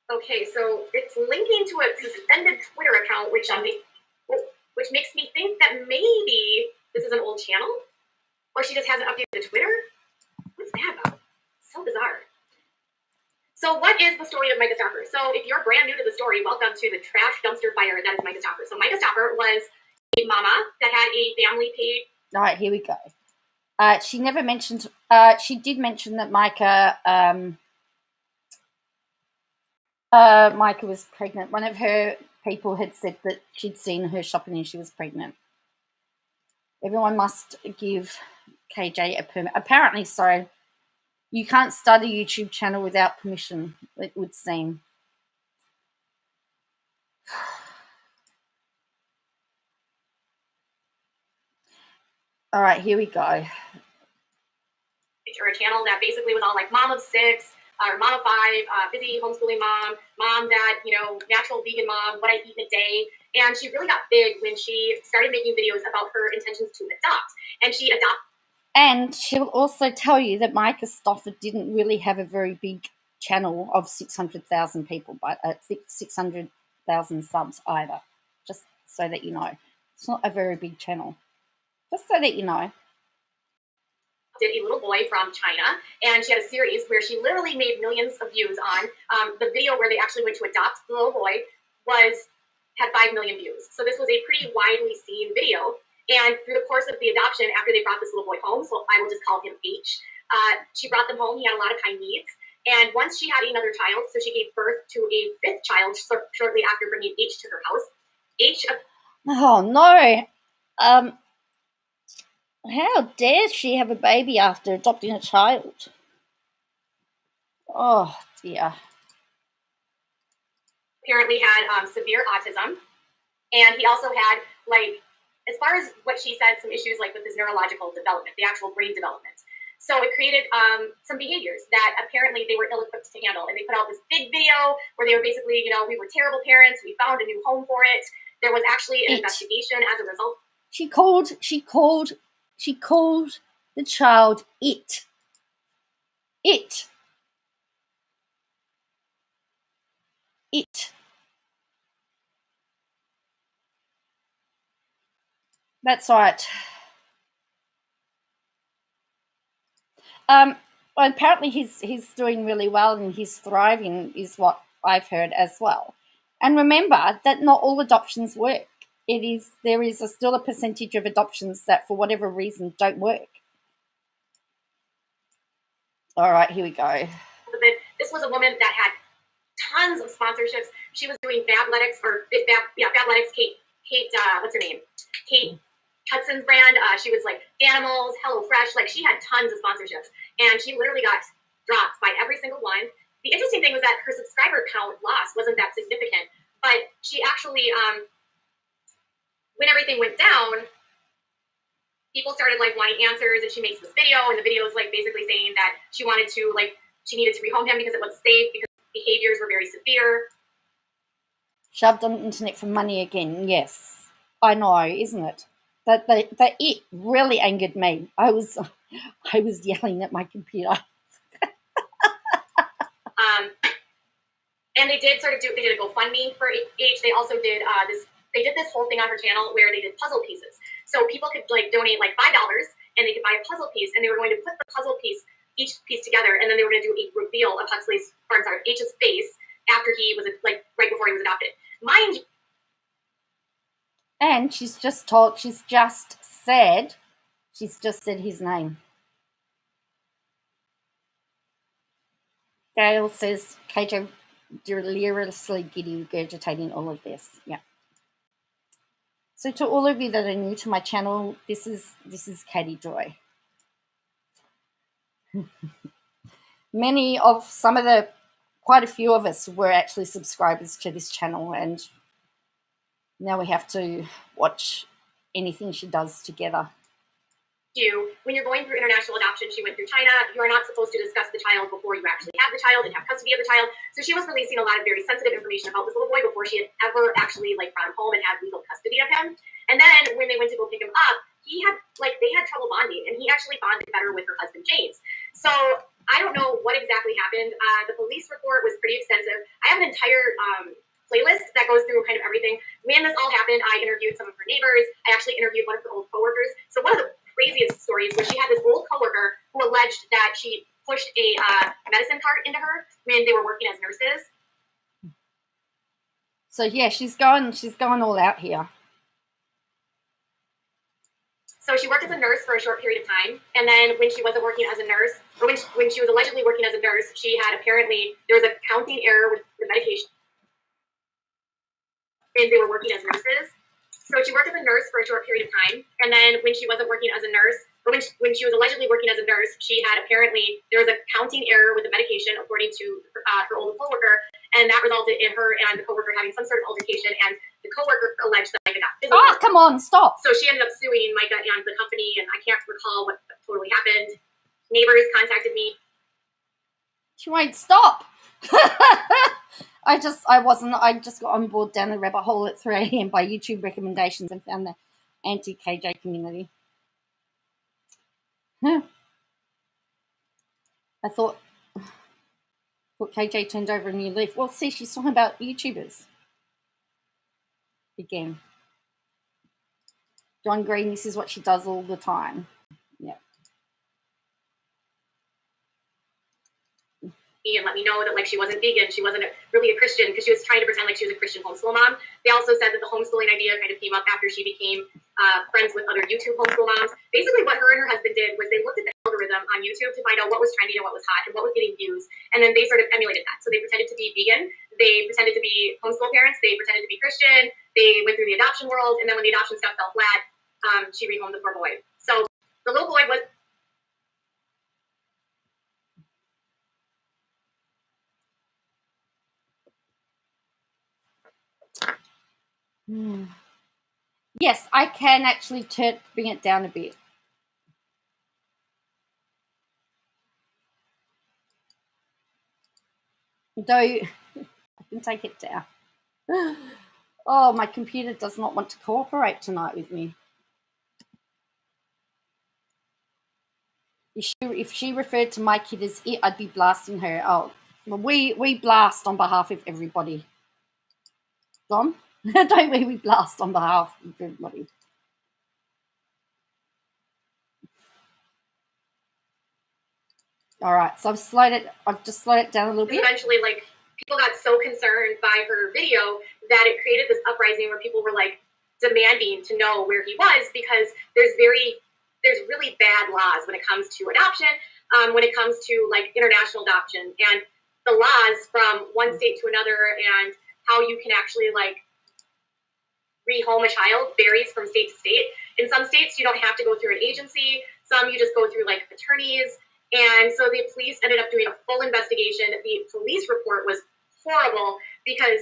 Okay, so it's linking to a suspended Twitter account, which makes me think that maybe this is an old channel, or she just hasn't updated the Twitter. What's that about? So bizarre. So what is the story of Micah Stoffer? So if you're brand new to the story, welcome to the trash dumpster fire that is Micah Stoffer. So Micah Stoffer was a mama that had a family page. All right, here we go. She never mentioned, she did mention that Micah was pregnant. One of her people had said that she'd seen her shopping and she was pregnant. Everyone must give KJ a permit. Apparently so. You can't start a YouTube channel without permission, it would seem. All right, here we go. Or a channel that basically was all like mom of 6, or mom of 5, busy homeschooling mom that, natural vegan mom, what I eat in a day. And she really got big when she started making videos about her intentions to adopt. And she'll also tell you that Micah Stoffer didn't really have a very big channel of 600,000 people, but 600,000 subs either, just so that you know. It's not a very big channel, just so that you know. Did a little boy from China, and she had a series where she literally made millions of views on. The video where they actually went to adopt the little boy had 5 million views. So this was a pretty widely seen video. And through the course of the adoption, after they brought this little boy home, so I will just call him H, she brought them home. He had a lot of high needs. And once she had another child, so she gave birth to a 5th child shortly after bringing H to her house. Oh, no. How dare she have a baby after adopting a child? Oh, dear. Apparently had severe autism. And he also had, as far as what she said, some issues with his neurological development, the actual brain development. So it created some behaviors that apparently they were ill-equipped to handle. And they put out this big video where they were basically, we were terrible parents. We found a new home for it. There was actually an investigation as a result. She called the child it. It. That's right. Well, apparently he's doing really well and he's thriving, is what I've heard as well. And remember that not all adoptions work. There is still a percentage of adoptions that, for whatever reason, don't work. All right, here we go. This was a woman that had tons of sponsorships. She was doing Fabletics, Kate, what's her name? Kate Hudson's brand. She was Danimals, HelloFresh. She had tons of sponsorships. And she literally got dropped by every single one. The interesting thing was that her subscriber count loss wasn't that significant. But she actually, when everything went down, people started wanting answers, and she makes this video, and the video is basically saying that she wanted to she needed to rehome him because it was safe, because behaviors were very severe. Shoved on the internet for money again. Yes, I know, isn't it? That it really angered me. I was yelling at my computer. And they did they did a GoFundMe for H. They also did they did this whole thing on her channel where they did puzzle pieces. So people could like donate like $5 and they could buy a puzzle piece, and they were going to put the puzzle piece, each piece together, and then they were going to do a reveal of H's face after he was like right before he was adopted. Mind you, and she's just said his name. Gail says KJ deliriously giddy regurgitating all of this. Yeah. So to all of you that are new to my channel, this is Katie Joy. Quite a few of us were actually subscribers to this channel, and now we have to watch anything she does together. When you're going through international adoption, she went through China. You are not supposed to discuss the child before you actually have the child and have custody of the child. So she was releasing a lot of very sensitive information about this little boy before she had ever actually like brought him home and had legal custody of him. And then when they went to go pick him up, they had trouble bonding, and he actually bonded better with her husband James. So I don't know what exactly happened. The police report was pretty extensive. I have an entire playlist that goes through kind of everything. When this all happened, I interviewed some of her neighbors. I actually interviewed one of her old coworkers. So one of the craziest stories was she had this old coworker who alleged that she pushed a medicine cart into her when they were working as nurses. So yeah, she's going all out here. So she worked as a nurse for a short period of time, and then when she wasn't working as a nurse, or when she was allegedly working as a nurse, there was a counting error with the medication, and they were working as nurses. So she worked as a nurse for a short period of time, and then when she wasn't working as a nurse, or when she was allegedly working as a nurse, there was a counting error with the medication, according to her old coworker, and that resulted in her and the coworker having some sort of altercation, and the coworker alleged that Micah got physical. Oh, come on, stop. So she ended up suing Micah and the company, and I can't recall what totally happened. Neighbors contacted me. She won't stop. I just got on board down the rabbit hole at 3 a.m. by YouTube recommendations and found the anti-KJ community. I thought KJ turned over a new leaf. Well, see, she's talking about YouTubers again. John Green, this is what she does all the time. Yeah. And let me know that like she wasn't vegan, she wasn't really a Christian, because she was trying to pretend like she was a Christian homeschool mom. They also said that the homeschooling idea kind of came up after she became friends with other YouTube homeschool moms. Basically what her and her husband did was they looked at the algorithm on YouTube to find out what was trending and what was hot and what was getting views, and then they sort of emulated that. So they pretended to be vegan, they pretended to be homeschool parents, they pretended to be Christian, they went through the adoption world, and then when the adoption stuff fell flat, she rehomed the poor boy. So the little boy was Yes, I can actually bring it down a bit. Though I can take it down. Oh, my computer does not want to cooperate tonight with me. If she referred to my kid as it, I'd be blasting her. Oh, well, we blast on behalf of everybody. Dom? Don't we blast on behalf of everybody. All right, so I've just slowed it down a little bit. Eventually, like, people got so concerned by her video that it created this uprising where people were like demanding to know where he was, because there's really bad laws when it comes to adoption, when it comes to like international adoption, and the laws from one state to another and how you can actually like rehome a child varies from state to state. In some states, you don't have to go through an agency. Some you just go through like attorneys. And so the police ended up doing a full investigation. The police report was horrible because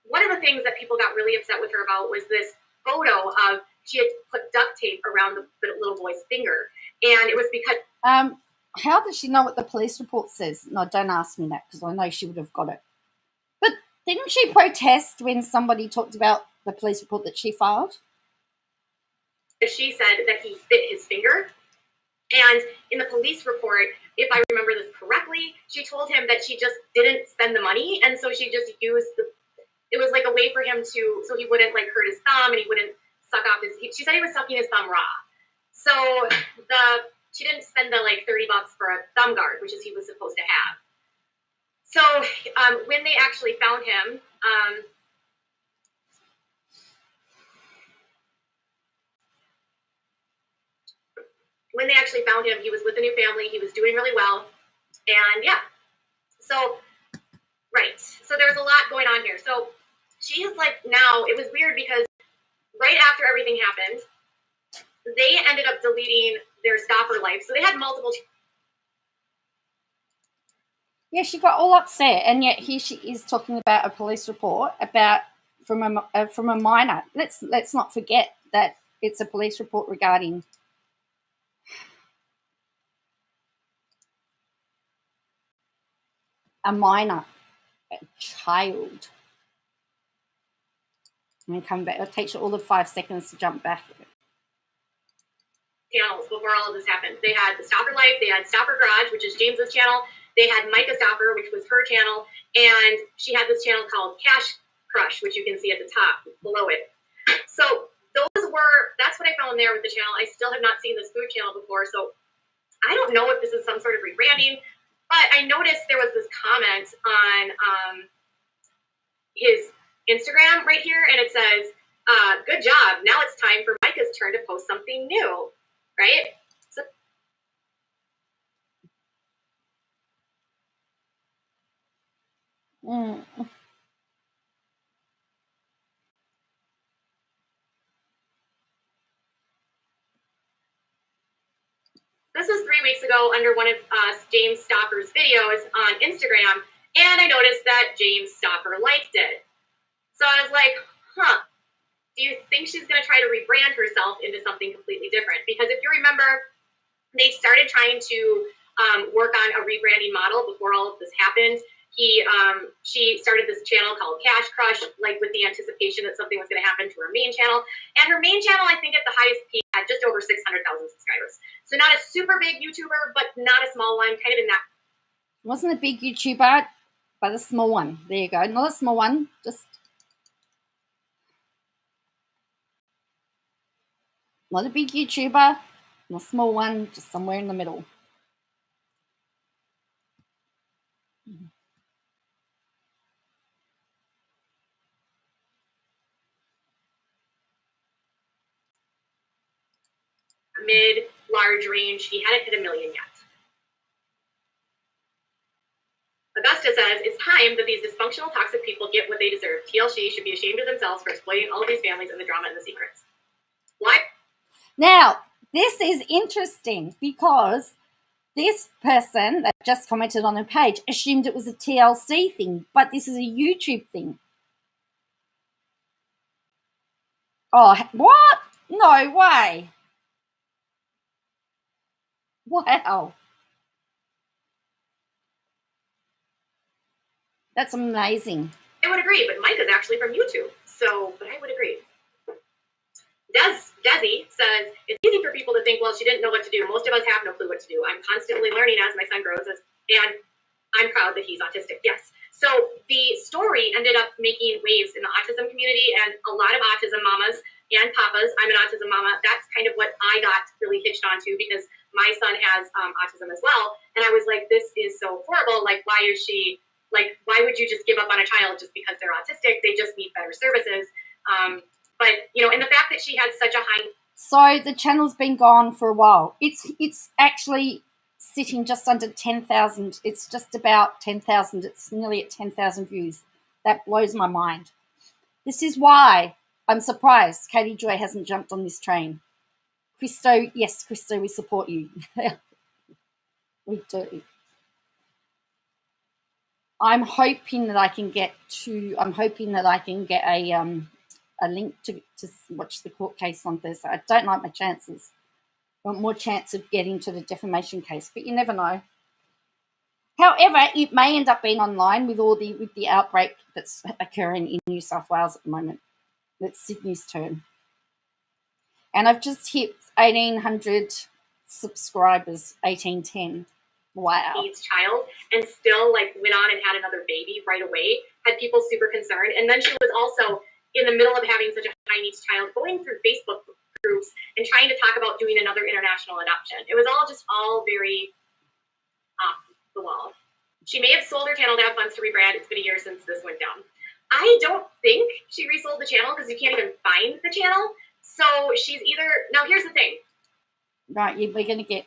one of the things that people got really upset with her about was this photo of she had put duct tape around the little boy's finger. And it was because... how does she know what the police report says? No, don't ask me that, because I know she would have got it. But Didn't she protest when somebody talked about the police report that she filed? She said that he bit his finger. And in the police report, if I remember this correctly, she told him that she just didn't spend the money. And so she just used it was like a way for him to, so he wouldn't like hurt his thumb and he wouldn't suck off she said he was sucking his thumb raw. So she didn't spend the like $30 for a thumb guard, which is he was supposed to have. So when they actually found him, he was with a new family. He was doing really well. And yeah, so, right. So there was a lot going on here. So she is like, now, it was weird because right after everything happened, they ended up deleting their stopper life. So they had multiple. Yeah, she got all upset, and yet here she is talking about a police report about from a minor. Let's not forget that it's a police report regarding a minor, a child. And come back. It takes you all of 5 seconds to jump back. Channels before all of this happened. They had the Stopper Life, they had Stopper Garage, which is James's channel. They had Micah Stopper, which was her channel, and she had this channel called Cash Crush, which you can see at the top below it. So that's what I found there with the channel. I still have not seen this food channel before, so I don't know if this is some sort of rebranding, but I noticed there was this comment on his Instagram right here, and it says, good job. Now it's time for Micah's turn to post something new, right? So this was 3 weeks ago under one of James Stopper's videos on Instagram, and I noticed that James Stopper liked it. So I was like, do you think she's going to try to rebrand herself into something completely different? Because if you remember, they started trying to work on a rebranding model before all of this happened. She started this channel called Cash Crush, like with the anticipation that something was going to happen to her main channel. And her main channel, I think at the highest peak, had just over 600,000 subscribers. So not a super big YouTuber, but not a small one, kind of in that. Wasn't a big YouTuber, but a small one. There you go. Not a small one, just not a big YouTuber, not a small one, just somewhere in the middle. Mid-large range. He hadn't hit 1 million yet. Augusta says, it's time that these dysfunctional, toxic people get what they deserve. TLC should be ashamed of themselves for exploiting all of these families and the drama and the secrets. What? Now, this is interesting because this person that just commented on her page assumed it was a TLC thing, but this is a YouTube thing. Oh, what? No way. Wow. That's amazing. I would agree, but Mike is actually from YouTube. So, but I would agree. Desi says, it's easy for people to think, well, she didn't know what to do. Most of us have no clue what to do. I'm constantly learning as my son grows, and I'm proud that he's autistic. Yes. So the story ended up making waves in the autism community, and a lot of autism mamas and papas. I'm an autism mama. That's kind of what I got really hitched onto because my son has autism as well. And I was like, this is so horrible. Like, why would you just give up on a child just because they're autistic? They just need better services. But, and the fact that she had such a high... So the channel's been gone for a while. It's actually sitting just under 10,000. It's just about 10,000. It's nearly at 10,000 views. That blows my mind. This is why I'm surprised Katie Joy hasn't jumped on this train. Christo, yes, Christo, we support you. We do. I'm hoping that I can get a link to watch the court case on Thursday. I don't like my chances. I want more chance of getting to the defamation case, but you never know. However, it may end up being online with the outbreak that's occurring in New South Wales at the moment. It's Sydney's turn. And I've just hit 1,800 subscribers, 1,810. Wow. Needs child, and still like went on and had another baby right away. Had people super concerned, and then she was also in the middle of having such a high needs child, going through Facebook groups and trying to talk about doing another international adoption. It was all very off the wall. She may have sold her channel to have funds to rebrand. It's been a year since this went down. I don't think she resold the channel because you can't even find the channel. So she's either, now here's the thing. Right, we're going to get,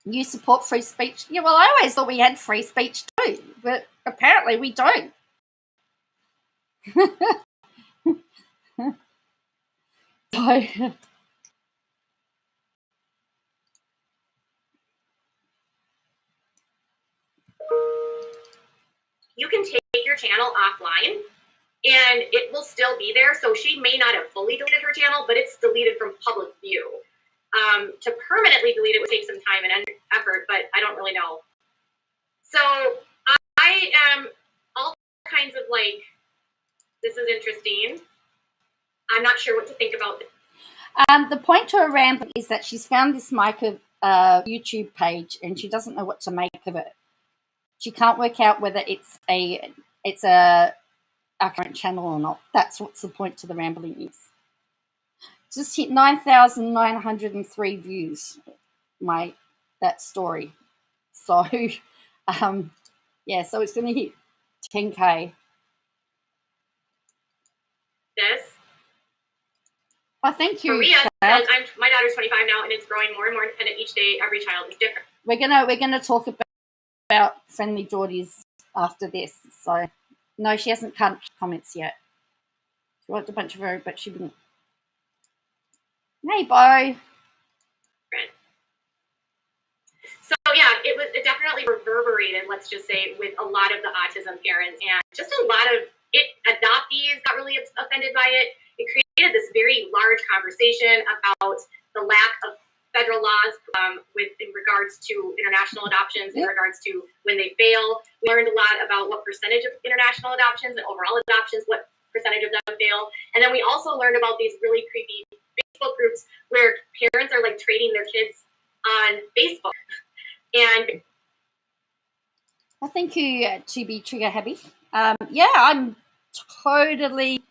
you support free speech? Yeah, well, I always thought we had free speech too, but apparently we don't. So, you can take your channel offline and it will still be there. So she may not have fully deleted her channel, but it's deleted from public view. To permanently delete it would take some time and effort, but I don't really know. So I am all kinds of like, this is interesting. I'm not sure what to think about. The point to her rambling is that she's found this Micah YouTube page and she doesn't know what to make of it. She can't work out whether it's a current channel or not. That's what's the point to the rambling is. Just hit 9,903 views, that story. So, yeah, so it's going to hit 10K. This. Oh, thank you. Maria says, my daughter's 25 now, and it's growing more and more independent each day. Every child is different. We're gonna talk about friendly Jordies after this. So, no, she hasn't cut comments yet. She liked a bunch of her, but she didn't. Hey, Bo. So yeah, it definitely reverberated, let's just say, with a lot of the autism parents, and just a lot of adoptees got really offended by it. It created this very large conversation about the lack of federal laws in regards to international adoptions, in regards to when they fail. We learned a lot about what percentage of international adoptions and overall adoptions, what percentage of them fail. And then we also learned about these really creepy Facebook groups where parents are like trading their kids on Facebook. And well, thank you, to be Trigger Happy. Yeah, I'm totally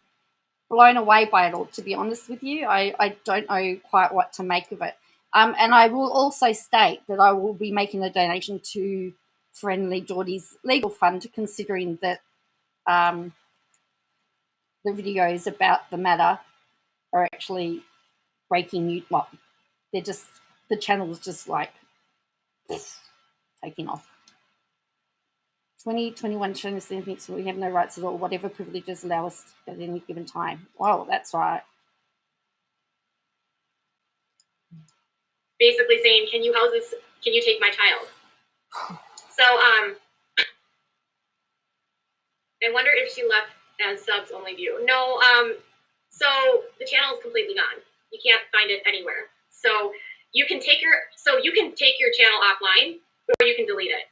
blown away by it all, to be honest with you. I don't know quite what to make of it. And I will also state that I will be making a donation to Friendly Jordies Legal Fund, considering that the videos about the matter are actually breaking news. Well, they're just, the channel's just like taking off. 2021 China thinks we have no rights at all, whatever privileges allow us at any given time. Wow, that's right. basically saying, can you house this? Can you take my child? So I wonder if she left as subs only view. No, so the channel is completely gone. You can't find it anywhere. So you can take your channel offline, or you can delete it.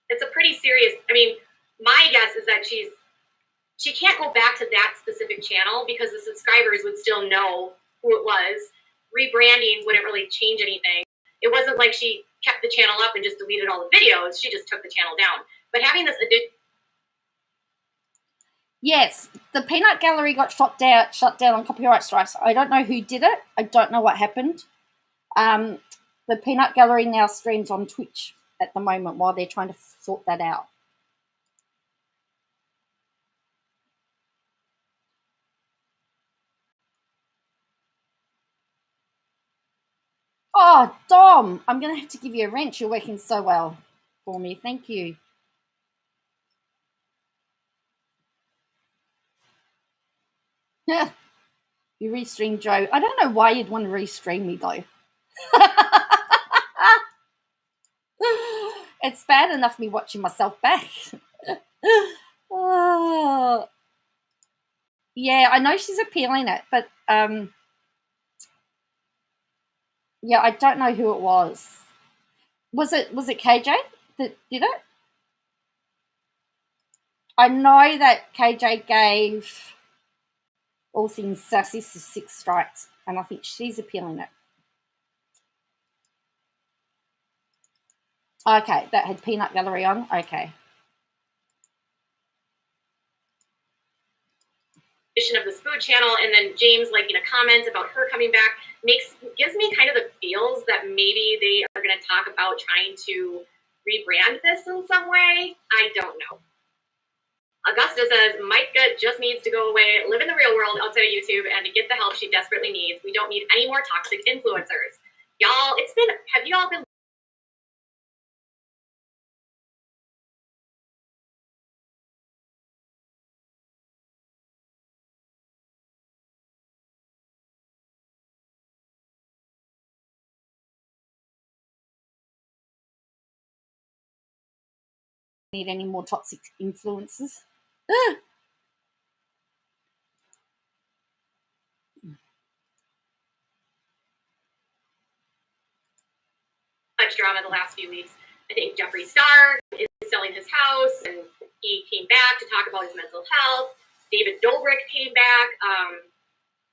It's a pretty serious. I mean, my guess is that she can't go back to that specific channel because the subscribers would still know who it was. Rebranding wouldn't really change anything. It wasn't like she kept the channel up and just deleted all the videos. She just took the channel down. But having this addition. Yes, the Peanut Gallery got shut down on copyright strikes. I don't know who did it. I don't know what happened. The Peanut Gallery now streams on Twitch at the moment while they're trying to sort that out. Oh, Dom, I'm going to have to give you a wrench. You're working so well for me. Thank you. You restream Joe. I don't know why you'd want to restream me, though. It's bad enough me watching myself back. Oh. Yeah, I know she's appealing it, but Yeah, I don't know who it was. Was it KJ that did it? I know that KJ gave All Things Sassy 6 strikes, and I think she's appealing it. Okay, that had Peanut Gallery on. Okay. Of this food channel, and then James liking a comment about her coming back gives me kind of the feels that maybe they are going to talk about trying to rebrand this in some way. I don't know. Augusta says Micah just needs to go away, live in the real world outside of YouTube, and to get the help she desperately needs. We don't need any more toxic influencers. Y'all, have you all been Need any more toxic influences? much drama the last few weeks? I think Jeffree Star is selling his house, and he came back to talk about his mental health. David Dobrik came back.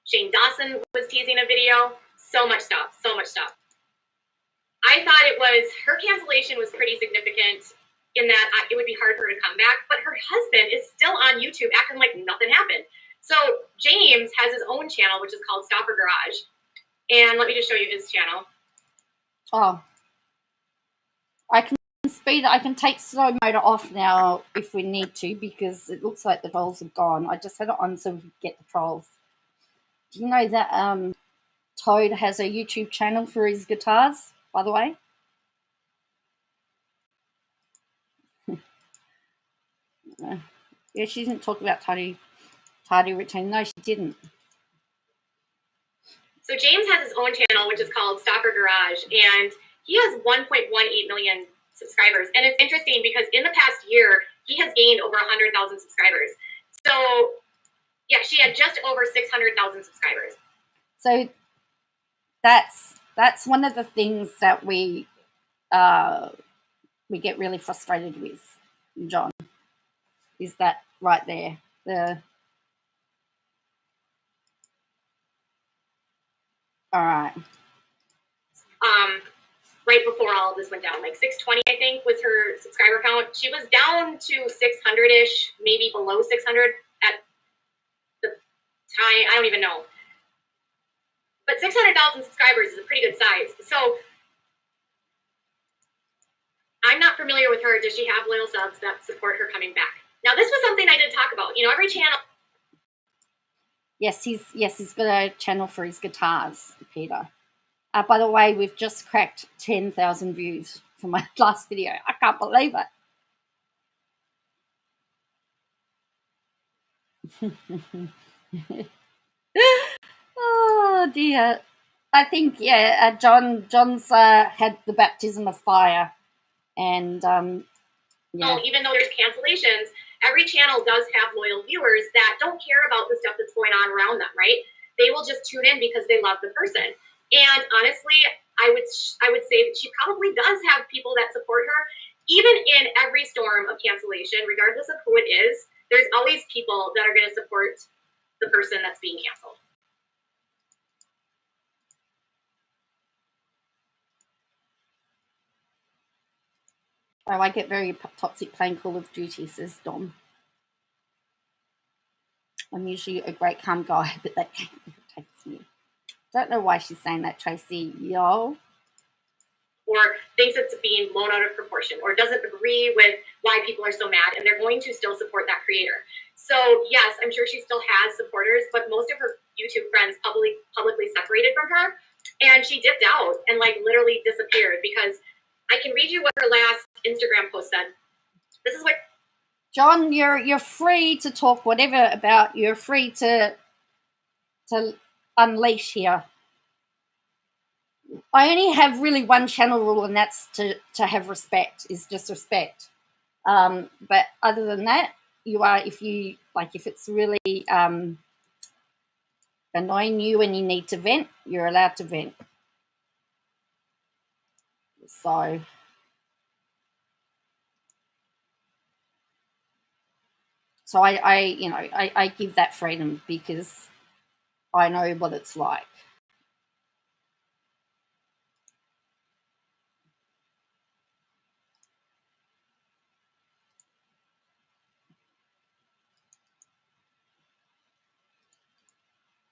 Shane Dawson was teasing a video. So much stuff. I thought her cancellation was pretty significant in that it would be hard for her to come back, but her husband is still on YouTube acting like nothing happened. So James has his own channel, which is called Stopper Garage. And let me just show you his channel. Oh. I can take slow motor off now if we need to, because it looks like the trolls have gone. I just had it on so we could get the trolls. Do you know that Toad has a YouTube channel for his guitars, by the way? Yeah, she didn't talk about Tardy Return. No, she didn't. So James has his own channel, which is called Stopper Garage, and he has 1.18 million subscribers. And it's interesting because in the past year, he has gained over 100,000 subscribers. So, yeah, she had just over 600,000 subscribers. So that's one of the things that we get really frustrated with, John, is that right there. All right. Right before all of this went down, like 620, I think, was her subscriber count. She was down to 600-ish, maybe below 600 at the time. I don't even know. But 600,000 subscribers is a pretty good size. So I'm not familiar with her. Does she have loyal subs that support her coming back? Now, this was something I did talk about. Every channel. Yes, he's got a channel for his guitars, Peter. By the way, we've just cracked 10,000 views for my last video. I can't believe it. Oh dear. I think John's had the baptism of fire, and yeah. Even though there's cancellations, every channel does have loyal viewers that don't care about the stuff that's going on around them, right? They will just tune in because they love the person. And honestly, I would say that she probably does have people that support her. Even in every storm of cancellation, regardless of who it is, there's always people that are going to support the person that's being canceled. Oh, I get very toxic playing Call of Duty, says Dom. I'm usually a great calm guy, but that game irritates me. Don't know why she's saying that, Tracy. Yo. Or thinks it's being blown out of proportion, or doesn't agree with why people are so mad, and they're going to still support that creator. So yes, I'm sure she still has supporters, but most of her YouTube friends publicly separated from her, and she dipped out and literally disappeared. Because I can read you what her last Instagram post said. This is what John, you're free to talk whatever about. You're free to unleash here. I only have really one channel rule, and that's to have respect, is just respect. But other than that, if it's really annoying you and you need to vent, you're allowed to vent. So I give that freedom because I know what it's like.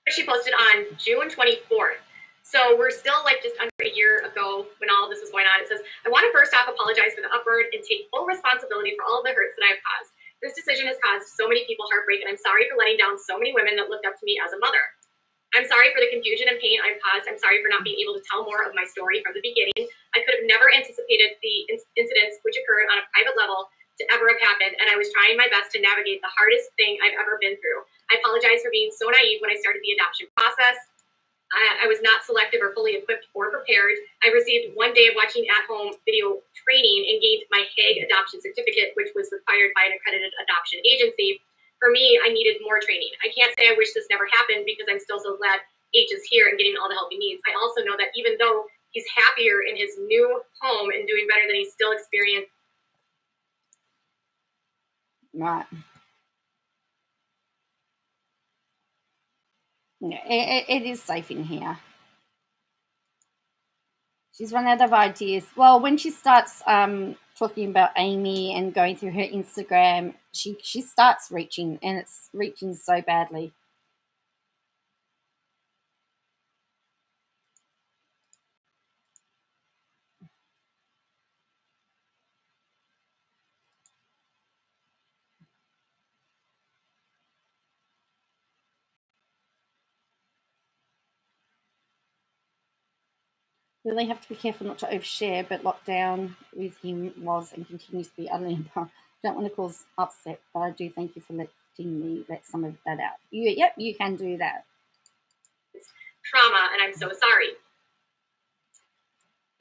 She posted on June 24th. So we're still like just under a year ago when all of this was going on. It says, I want to first off apologize for the upward and take full responsibility for all of the hurts that I've caused. This decision has caused so many people heartbreak, and I'm sorry for letting down so many women that looked up to me as a mother. I'm sorry for the confusion and pain I've caused. I'm sorry for not being able to tell more of my story from the beginning. I could have never anticipated the incidents which occurred on a private level to ever have happened, and I was trying my best to navigate the hardest thing I've ever been through. I apologize for being so naive when I started the adoption process. I was not selective or fully equipped or prepared. I received one day of watching at-home video training and gained my Hague adoption certificate, which was required by an accredited adoption agency. For me, I needed more training. I can't say I wish this never happened because I'm still so glad H is here and getting all the help he needs. I also know that even though he's happier in his new home and doing better than he's still experienced. Right. Yeah, it is safe in here. She's run out of ideas. Well, when she starts talking about Amy and going through her Instagram, she starts reaching, and it's reaching so badly. Really have to be careful not to overshare, but lockdown with him was and continues to be utterly embarrassing. Don't want to cause upset, but I do thank you for letting me let some of that out. Yep, you can do that. Trauma, and I'm so sorry.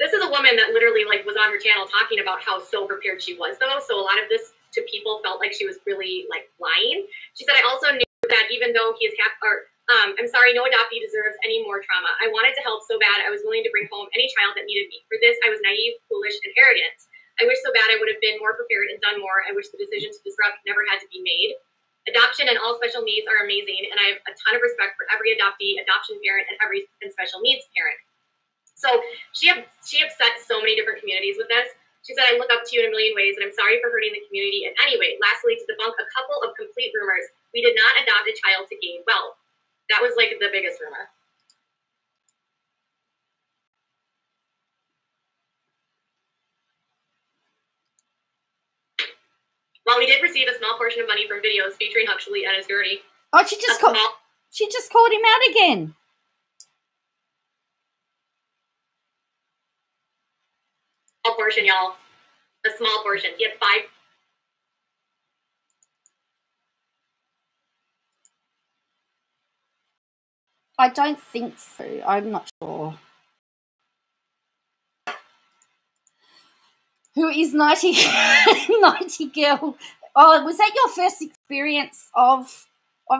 This is a woman that literally like was on her channel talking about how so prepared she was, though. So a lot of this to people felt like she was really like lying. She said, I also knew that even though he is I'm sorry, no adoptee deserves any more trauma. I wanted to help so bad. I was willing to bring home any child that needed me. For this, I was naive, foolish, and arrogant. I wish so bad I would have been more prepared and done more. I wish the decision to disrupt never had to be made. Adoption and all special needs are amazing, and I have a ton of respect for every adoptee, adoption parent, and special needs parent. So she upset so many different communities with this. She said, I look up to you in a million ways, and I'm sorry for hurting the community in any way. Lastly, to debunk a couple of complete rumors, we did not adopt a child to gain wealth. That was like the biggest rumor. While we did receive a small portion of money from videos featuring Huxley and his Jordy. Oh, she just called him out again. Small portion, y'all. A small portion. He had 5. I don't think so. I'm not sure. Who is 90 Girl? Oh, was that your first experience of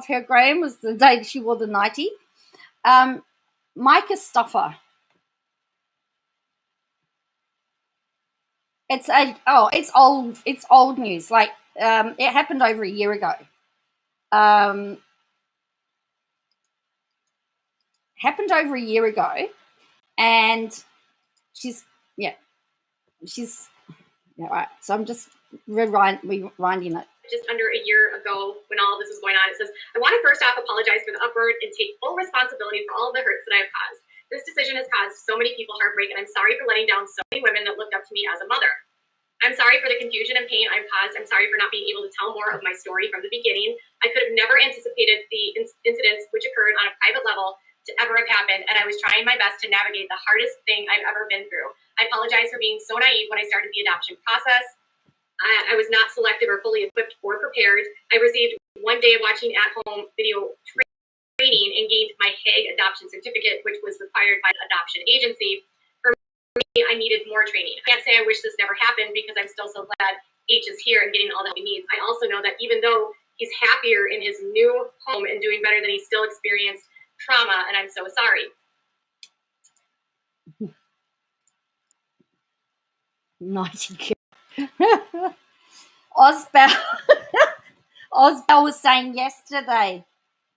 her, Graham? Was the day that she wore the 90? Micah Stuffer. It's old news. Like it happened over a year ago. And she's right. So I'm just rewinding it. Just under a year ago when all of this was going on, it says, I want to first off apologize for the upward and take full responsibility for all of the hurts that I've caused. This decision has caused so many people heartbreak, and I'm sorry for letting down so many women that looked up to me as a mother. I'm sorry for the confusion and pain I've caused. I'm sorry for not being able to tell more of my story from the beginning. I could have never anticipated the incidents which occurred on a private level to ever have happened, and I was trying my best to navigate the hardest thing I've ever been through. I apologize for being so naive when I started the adoption process. I was not selective or fully equipped or prepared. I received one day of watching at-home video training and gained my Hague adoption certificate, which was required by an adoption agency. For me, I needed more training. I can't say I wish this never happened because I'm still so glad H is here and getting all the help he needs. I also know that even though he's happier in his new home and doing better than he still experienced trauma, and I'm so sorry. 90 girl. Osbel was saying yesterday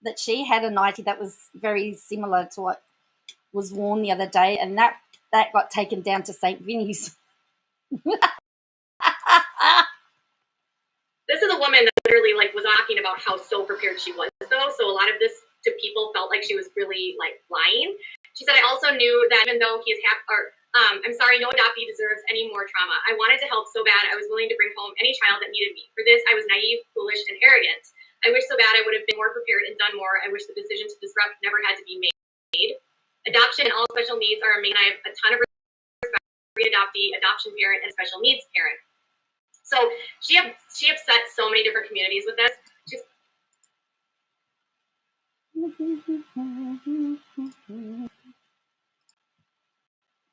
that she had a 90 that was very similar to what was worn the other day, and that got taken down to St. Vinny's. This is a woman that literally was talking about how so prepared she was, though. So a lot of this to people felt like she was really lying. She said, I also knew that even though he is I'm sorry, no adoptee deserves any more trauma. I wanted to help so bad. I was willing to bring home any child that needed me. For this, I was naive, foolish, and arrogant. I wish so bad I would have been more prepared and done more. I wish the decision to disrupt never had to be made. Adoption and all special needs are amazing. I have a ton of respect for every adoptee, adoption parent, and special needs parent. So she upset so many different communities with this.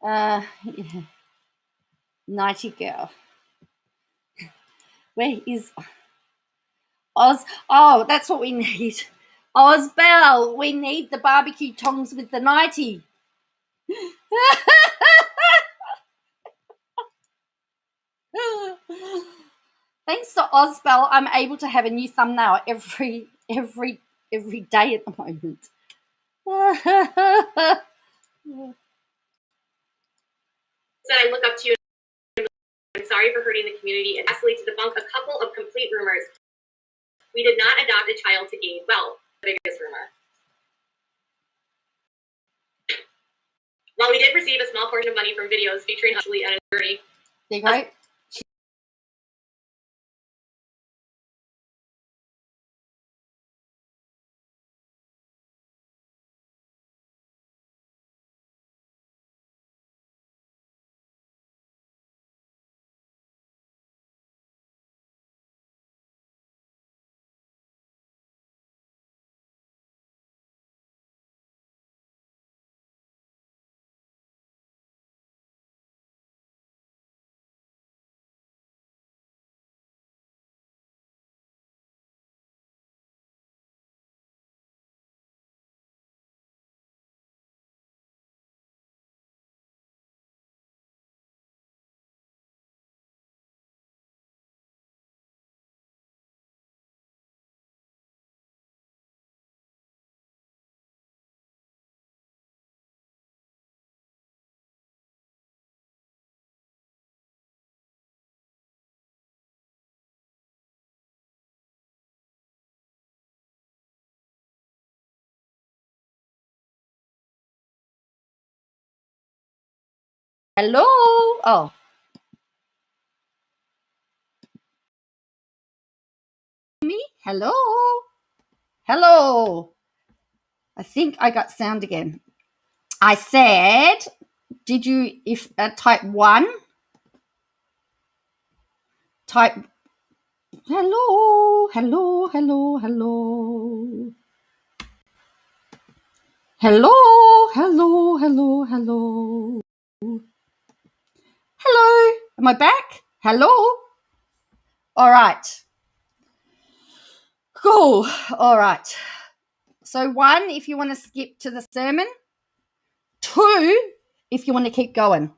Yeah. 90 girl. Where is Oz? Oh, that's what we need. Ozbel, we need the barbecue tongs with the 90. Thanks to Ozbel, I'm able to have a new thumbnail every day at the moment. Said I look up to you. I'm sorry for hurting the community, and lastly, to debunk a couple of complete rumors. We did not adopt a child to gain wealth, the biggest rumor. While we did receive a small portion of money from videos featuring Ashley and his journey. There you go. Hello. Oh. Me? Hello. Hello. I think I got sound again. I said, did you type 1? Type hello, hello, hello, hello. Hello, hello, hello, hello. Hello. Am I back? Hello. All right. Cool. All right. So 1, if you want to skip to the sermon. 2, if you want to keep going.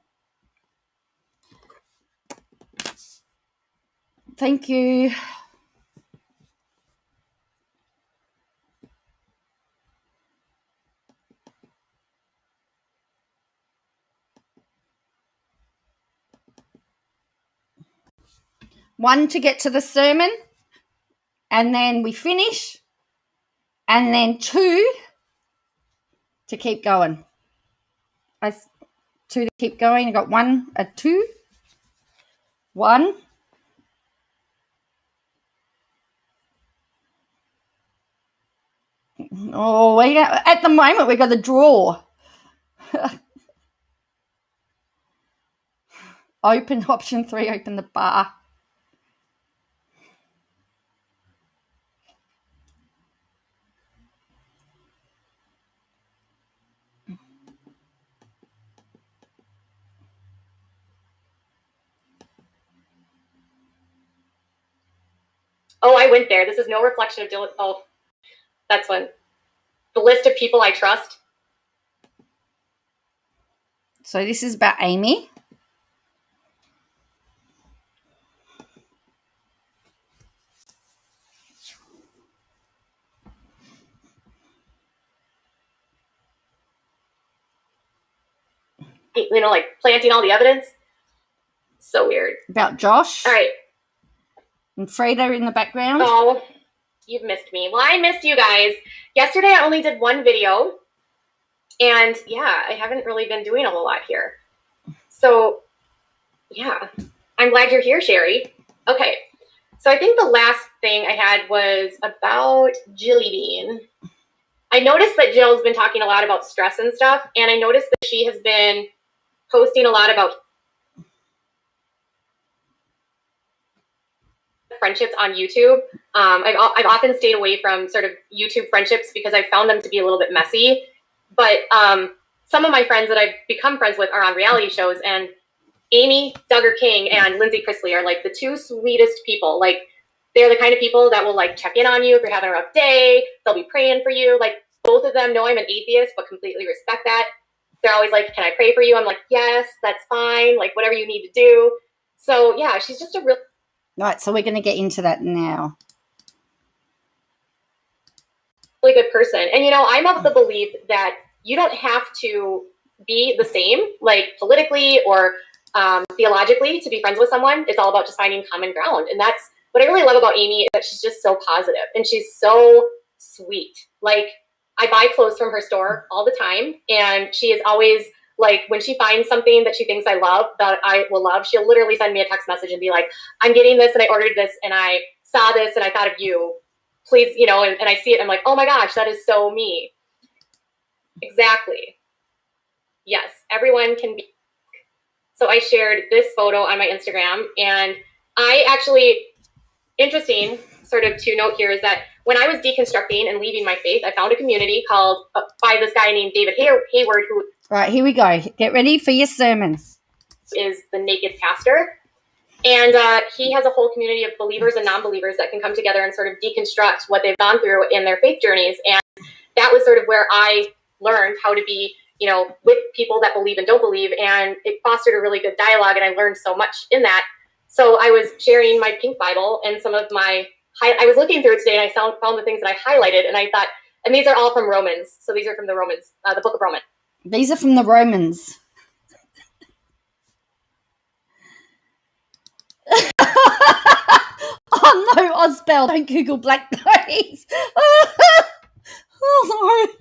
Thank you. One to get to the sermon, and then we finish, and then 2 to keep going. 2 to keep going. I got 1, a 2, 1. Oh, at the moment we got a draw. Open option 3. Open the bar. Oh, I went there. This is no reflection of Dylan. Oh, that's one. The list of people I trust. So this is about Amy. like planting all the evidence. So weird. About Josh. All right. And Freda in the background. Oh, you've missed me. Well, I missed you guys. Yesterday I only did one video. And yeah, I haven't really been doing a whole lot here. So yeah, I'm glad you're here, Sherry. Okay. So I think the last thing I had was about Jilly Bean. I noticed that Jill's been talking a lot about stress and stuff, and I noticed that she has been posting a lot about friendships on YouTube. I've often stayed away from sort of YouTube friendships because I've found them to be a little bit messy. But some of my friends that I've become friends with are on reality shows, and Amy Duggar King and Lindsay Chrisley are like the two sweetest people. Like, they're the kind of people that will like check in on you if you're having a rough day. They'll be praying for you. Like, both of them know I'm an atheist, but completely respect that. They're always like, can I pray for you? I'm like, yes, that's fine. Like, whatever you need to do. So yeah, she's just a really Right, so we're going to get into that now. good person. And, I'm of the belief that you don't have to be the same, like politically or theologically, to be friends with someone. It's all about just finding common ground. And that's what I really love about Amy, is that she's just so positive and she's so sweet. Like, I buy clothes from her store all the time, and she is always like, when she finds something that she thinks I love, that I will love, she'll literally send me a text message and be like, I'm getting this and I ordered this and I saw this and I thought of you. Please, and I see it and I'm like, oh my gosh, that is so me. Exactly. Yes, everyone can be. So I shared this photo on my Instagram, and I actually, interesting sort of to note here is that when I was deconstructing and leaving my faith, I found a community called by this guy named David Hayward, who Right, here we go. Get ready for your sermons. Is the Naked Pastor. And he has a whole community of believers and non-believers that can come together and sort of deconstruct what they've gone through in their faith journeys. And that was sort of where I learned how to be, with people that believe and don't believe. And it fostered a really good dialogue, and I learned so much in that. So I was sharing my pink Bible and some of my, I was looking through it today, and I found the things that I highlighted, and I thought, and these are all from Romans. So these are from the Romans, the book of Romans. These are from the Romans. Oh no, Osbell, don't Google black nose. Oh no.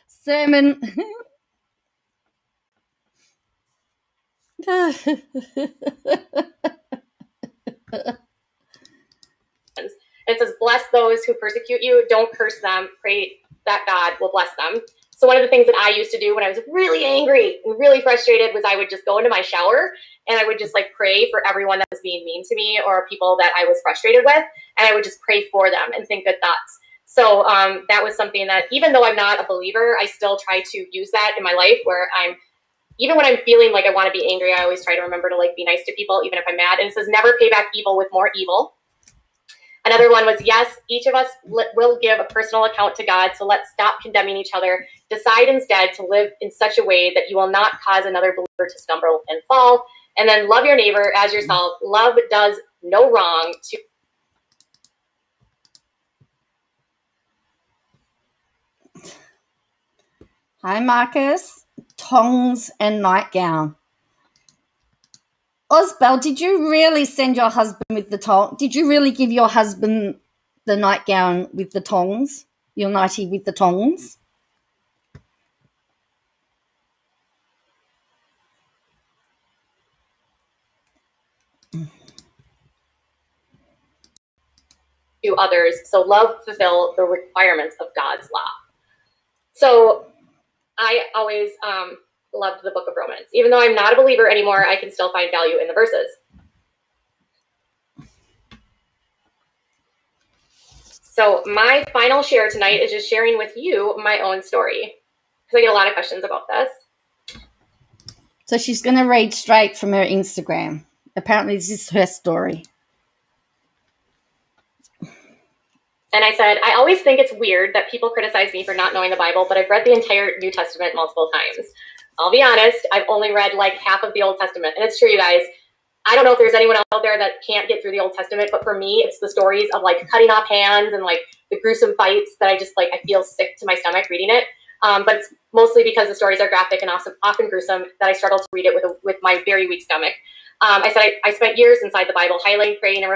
Sermon. It says, bless those who persecute you. Don't curse them. Pray that God will bless them. So one of the things that I used to do when I was really angry and really frustrated was I would just go into my shower and I would just like pray for everyone that was being mean to me or people that I was frustrated with. And I would just pray for them and think good thoughts. So that was something that, even though I'm not a believer, I still try to use that in my life, where even when I'm feeling like I want to be angry, I always try to remember to like be nice to people, even if I'm mad. And it says, never pay back evil with more evil. Another one was, yes, each of us will give a personal account to God, so let's stop condemning each other. Decide instead to live in such a way that you will not cause another believer to stumble and fall. And then love your neighbor as yourself. Love does no wrong to. Hi, Marcus. Tongs and nightgown. Osbell, did you really send your husband with the tongs? Did you really give your husband the nightgown with the tongs? Your nightie with the tongs? To others, so love fulfill the requirements of God's law. So I always loved the book of Romans. Even though I'm not a believer anymore, I can still find value in the verses. So my final share tonight is just sharing with you my own story, because I get a lot of questions about this. So she's going to read straight from her Instagram. Apparently this is her story. And I said, I always think it's weird that people criticize me for not knowing the Bible, but I've read the entire New Testament multiple times. I'll be honest, I've only read like half of the Old Testament. And it's true, you guys. I don't know if there's anyone out there that can't get through the Old Testament, but for me, it's the stories of like cutting off hands and like the gruesome fights that I just like, I feel sick to my stomach reading it. But it's mostly because the stories are graphic and often gruesome that I struggle to read it with my very weak stomach. I said I spent years inside the Bible, highlighting, praying, and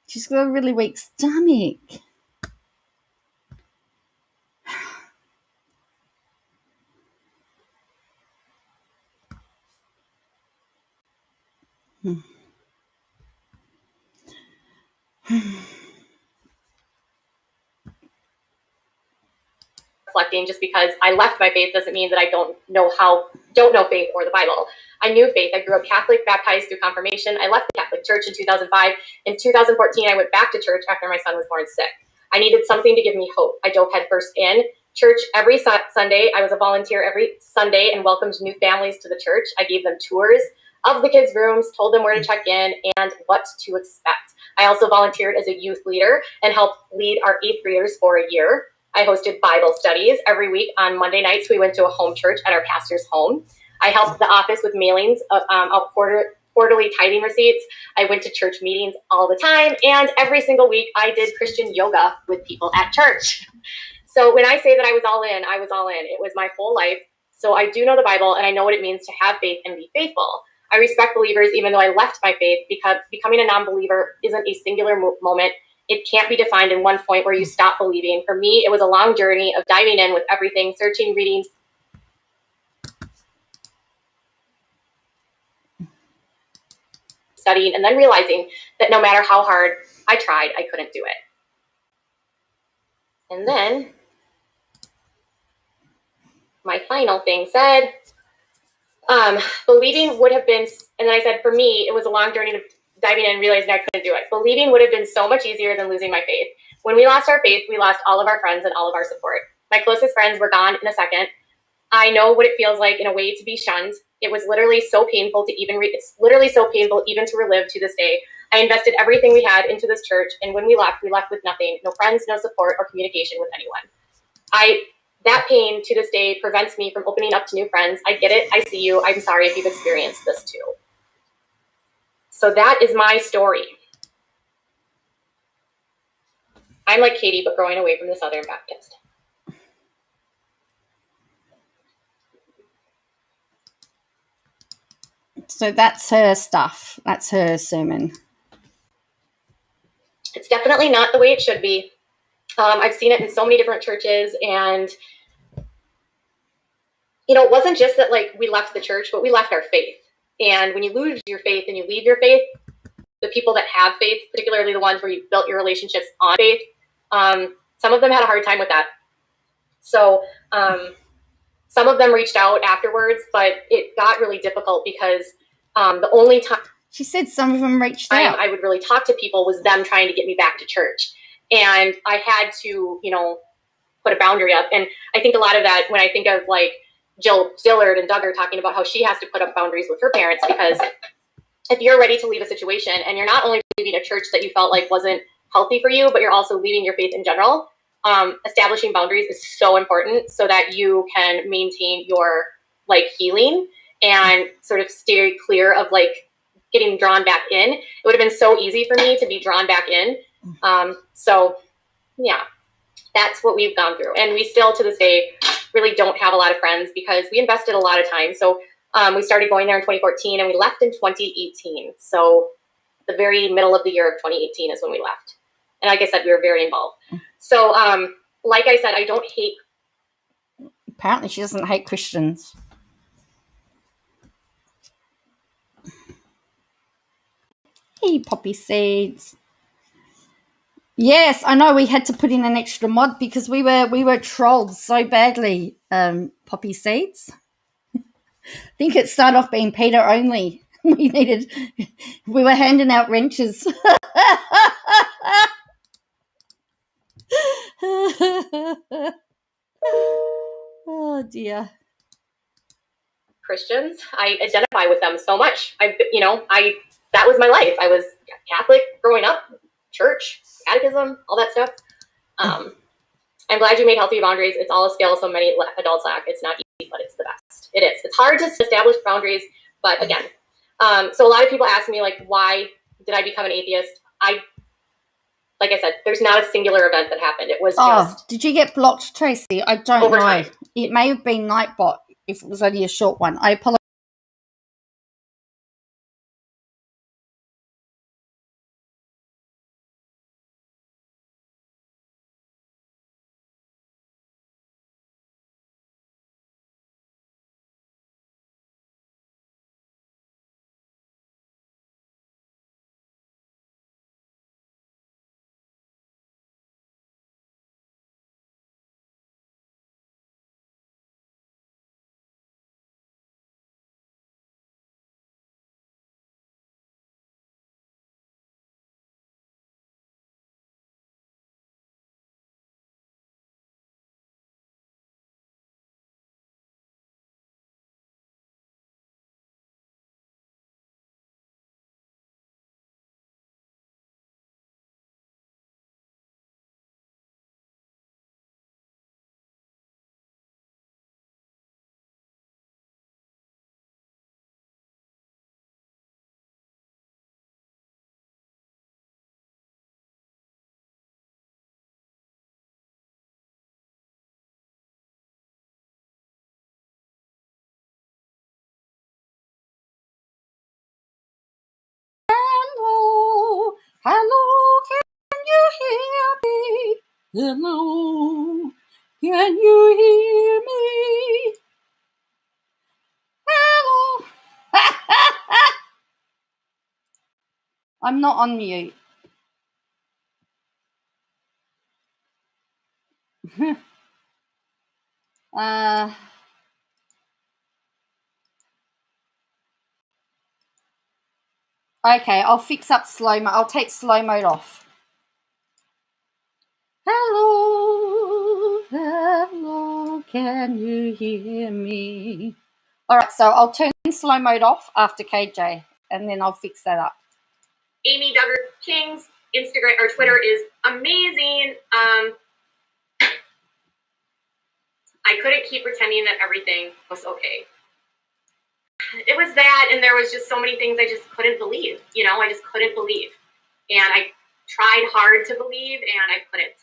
She's got a really weak stomach. reflecting. Just because I left my faith doesn't mean that I don't know faith or the Bible. I knew faith. I grew up Catholic, baptized through confirmation. I left the Catholic Church in 2005. In 2014, I went back to church after my son was born sick. I needed something to give me hope. I dove headfirst in church every Sunday. I was a volunteer every Sunday and welcomed new families to the church. I gave them tours of the kids' rooms, told them where to check in and what to expect. I also volunteered as a youth leader and helped lead our 8th graders for a year. I hosted Bible studies every week. On Monday nights, we went to a home church at our pastor's home. I helped the office with mailings of quarterly tithing receipts. I went to church meetings all the time. And every single week, I did Christian yoga with people at church. So when I say that I was all in, I was all in. It was my whole life. So I do know the Bible, and I know what it means to have faith and be faithful. I respect believers, even though I left my faith, because becoming a non-believer isn't a singular moment. It can't be defined in one point where you stop believing. For me, it was a long journey of diving in with everything, searching, reading, studying, and then realizing that no matter how hard I tried, I couldn't do it. And then my final thing said, believing would have been, and then I said, for me, it was a long journey of diving in and realizing I couldn't do it. Believing would have been so much easier than losing my faith. When we lost our faith, we lost all of our friends and all of our support. My closest friends were gone in a second. I know what it feels like in a way to be shunned. It was literally so painful to it's literally so painful even to relive to this day. I invested everything we had into this church, and when we left with nothing, no friends, no support, or communication with anyone. That pain to this day prevents me from opening up to new friends. I get it. I see you. I'm sorry if you've experienced this too. So that is my story. I'm like Katie, but growing away from the Southern Baptist. So that's her stuff. That's her sermon. It's definitely not the way it should be. I've seen it in so many different churches, and it wasn't just that like we left the church, but we left our faith. And when you lose your faith and you leave your faith, the people that have faith, particularly the ones where you built your relationships on faith, some of them had a hard time with that. So some of them reached out afterwards, but it got really difficult because the only time she said some of them reached out, I would really talk to people was them trying to get me back to church. And I had to, put a boundary up. And I think a lot of that, when I think of like Jill Dillard and Duggar talking about how she has to put up boundaries with her parents, because if you're ready to leave a situation and you're not only leaving a church that you felt like wasn't healthy for you, but you're also leaving your faith in general, establishing boundaries is so important so that you can maintain your like healing and sort of stay clear of like getting drawn back in. It would have been so easy for me to be drawn back in. So yeah, that's what we've gone through. And we still to this day really don't have a lot of friends because we invested a lot of time. So we started going there in 2014 and we left in 2018. So the very middle of the year of 2018 is when we left. And like I said, we were very involved. So like I said, I don't hate. Apparently she doesn't hate Christians. Hey, poppy seeds. Yes, I know we had to put in an extra mod because we were trolled so badly, poppy seeds. I think it started off being Peter only. We were handing out wrenches. Oh dear. Christians, I identify with them so much. That was my life. I was Catholic growing up, church, catechism, all that stuff. I'm glad you made healthy boundaries. It's all a skill so many adults lack. It's not easy, but it's the best. It is. It's hard to establish boundaries, but again, So a lot of people ask me, like, why did I become an atheist? Like I said, there's not a singular event that happened. It was just... Did you get blocked, Tracy? I don't over know. time. It may have been Nightbot if it was only a short one. I apologize. Hello, hello, can you hear me? Hello, can you hear me? Hello. I'm not on mute. Okay, I'll fix up slow mode. I'll take slow mode off. Hello, hello, can you hear me? All right, so I'll turn slow mode off after KJ, and then I'll fix that up. Amy Duggar King's Instagram or Twitter is amazing. I couldn't keep pretending that everything was okay. It was that, and there was just so many things I just couldn't believe. I just couldn't believe. And I tried hard to believe, and I couldn't.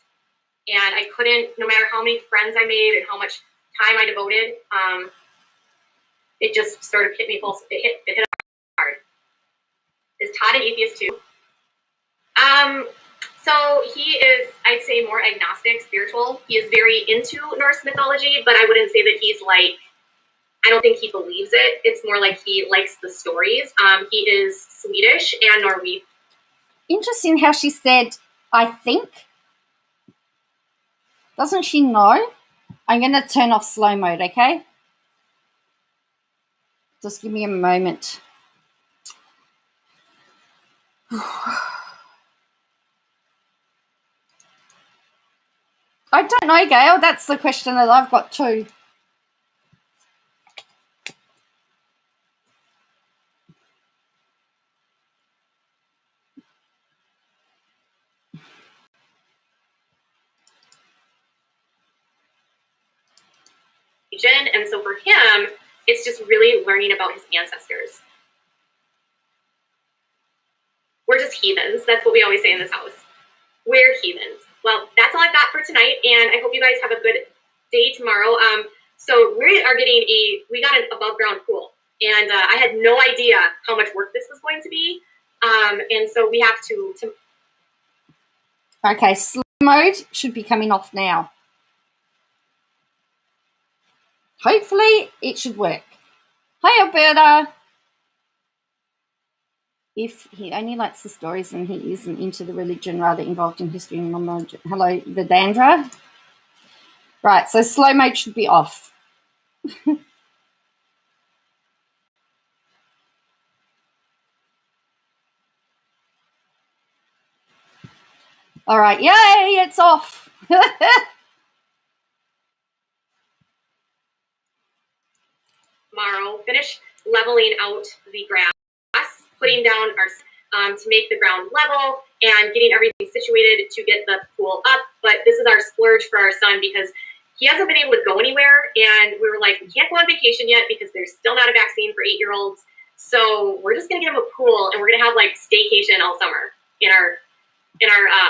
And I couldn't, no matter how many friends I made and how much time I devoted, it just sort of hit me full. It hit hard. Is Todd an atheist too? So he is, I'd say, more agnostic, spiritual. He is very into Norse mythology, but I wouldn't say that he's like, I don't think he believes it. It's more like he likes the stories. He is Swedish and Norwegian. Interesting how she said, I think. Doesn't she know? I'm going to turn off slow mode, okay? Just give me a moment. I don't know, Gail. That's the question that I've got too. And so for him, it's just really learning about his ancestors. We're just heathens. That's what we always say in this house. We're heathens. Well, that's all I've got for tonight, and I hope you guys have a good day tomorrow. So we got an above ground pool, and I had no idea how much work this was going to be. And so we have to. Okay, slow mode should be coming off now. Hopefully it should work. Hi, Alberta. If he only likes the stories and he isn't into the religion, rather involved in history and knowledge. Hello, Vidandra. Right, so slow mode should be off. All right, yay, it's off. Tomorrow, finish leveling out the grass, putting down our to make the ground level and getting everything situated to get the pool up. But this is our splurge for our son because he hasn't been able to go anywhere, and we were like, we can't go on vacation yet because there's still not a vaccine for 8-year-olds. So we're just gonna get him a pool, and we're gonna have like staycation all summer in our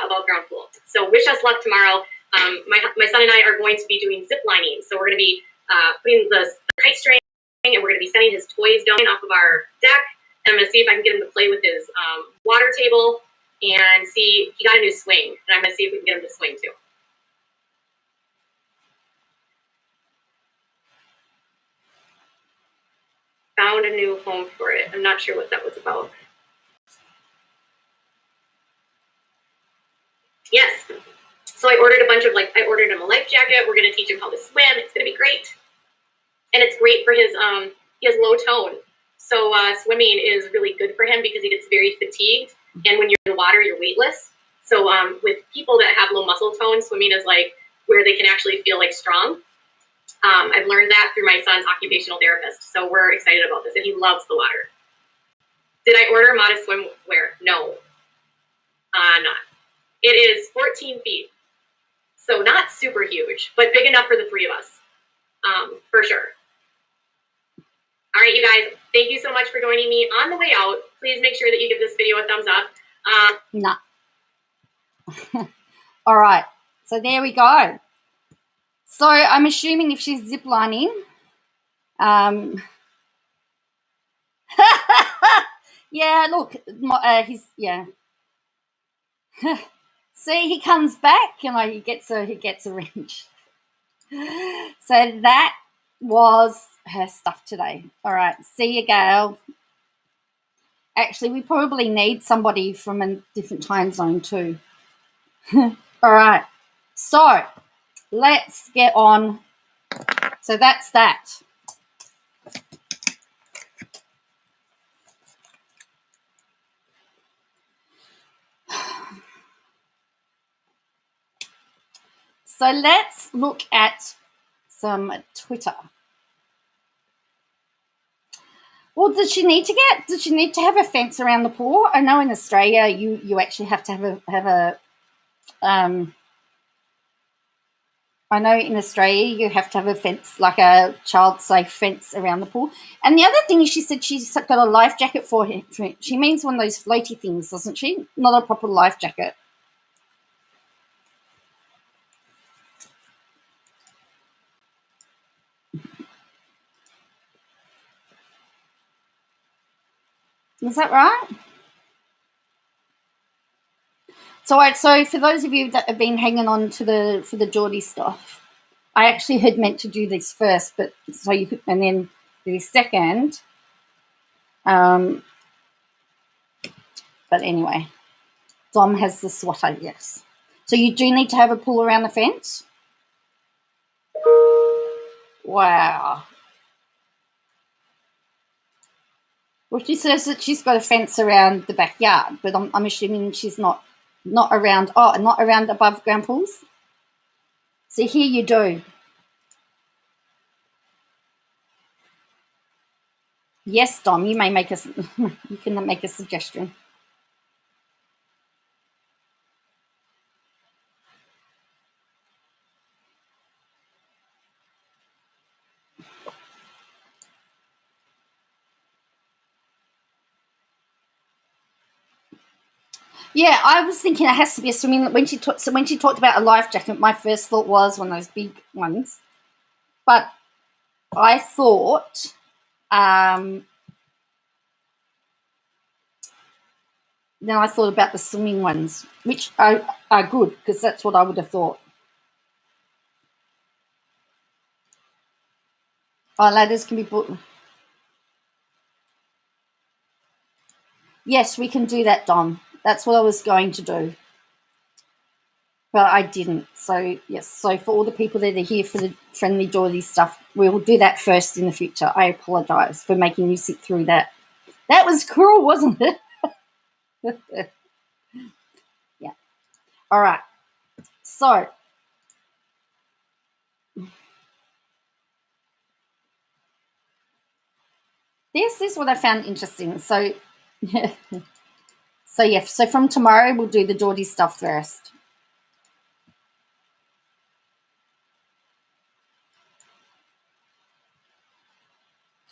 above ground pool. So wish us luck tomorrow. My son and I are going to be doing zip lining. So we're going to be putting the kite string, and we're going to be sending his toys down off of our deck. And I'm going to see if I can get him to play with his water table and see. He got a new swing, and I'm going to see if we can get him to swing too. Found a new home for it. I'm not sure what that was about. Yes. So I ordered a bunch of I ordered him a life jacket. We're going to teach him how to swim. It's going to be great. And it's great for his, he has low tone. So swimming is really good for him because he gets very fatigued. And when you're in the water, you're weightless. So with people that have low muscle tone, swimming is like where they can actually feel like strong. I've learned that through my son's occupational therapist. So we're excited about this, and he loves the water. Did I order modest swimwear? No, not. It is 14 feet. So not super huge, but big enough for the three of us, for sure. All right, you guys, thank you so much for joining me. On the way out, please make sure that you give this video a thumbs up. No. All right, so there we go. So I'm assuming if she's ziplining, yeah, look, yeah. See, he comes back, he gets a wrench. So that was her stuff today. All right, see you, Gail. Actually, we probably need somebody from a different time zone too. All right, so let's get on. So that's that. So let's look at some Twitter. Well, does she need to have a fence around the pool? I know in Australia you actually have to have a I know in Australia you have to have a fence, like a child-safe fence around the pool. And the other thing is, she said she's got a life jacket for him. She means one of those floaty things, doesn't she? Not a proper life jacket. Is that right? So for those of you that have been hanging on for the Jordies stuff, I actually had meant to do this first, but so you could, and then the second. But anyway, Dom has the swatter, yes. So you do need to have a pool around the fence? Wow. Well, she says that she's got a fence around the backyard, but I'm assuming she's not around, not around above ground pools. So here you do. Yes, Dom, you can make a suggestion. Yeah, I was thinking it has to be a swimming. When she talked about a life jacket, my first thought was one of those big ones. But I thought, then I thought about the swimming ones, which are good because that's what I would have thought. Ladders can be put. Yes, we can do that, Dom. That's what I was going to do. But I didn't. So, yes. So, for all the people that are here for the Friendly Jordies stuff, we'll do that first in the future. I apologise for making you sit through that. That was cruel, wasn't it? Yeah. All right. So, this is what I found interesting. So, so from tomorrow, we'll do the Jordies stuff first.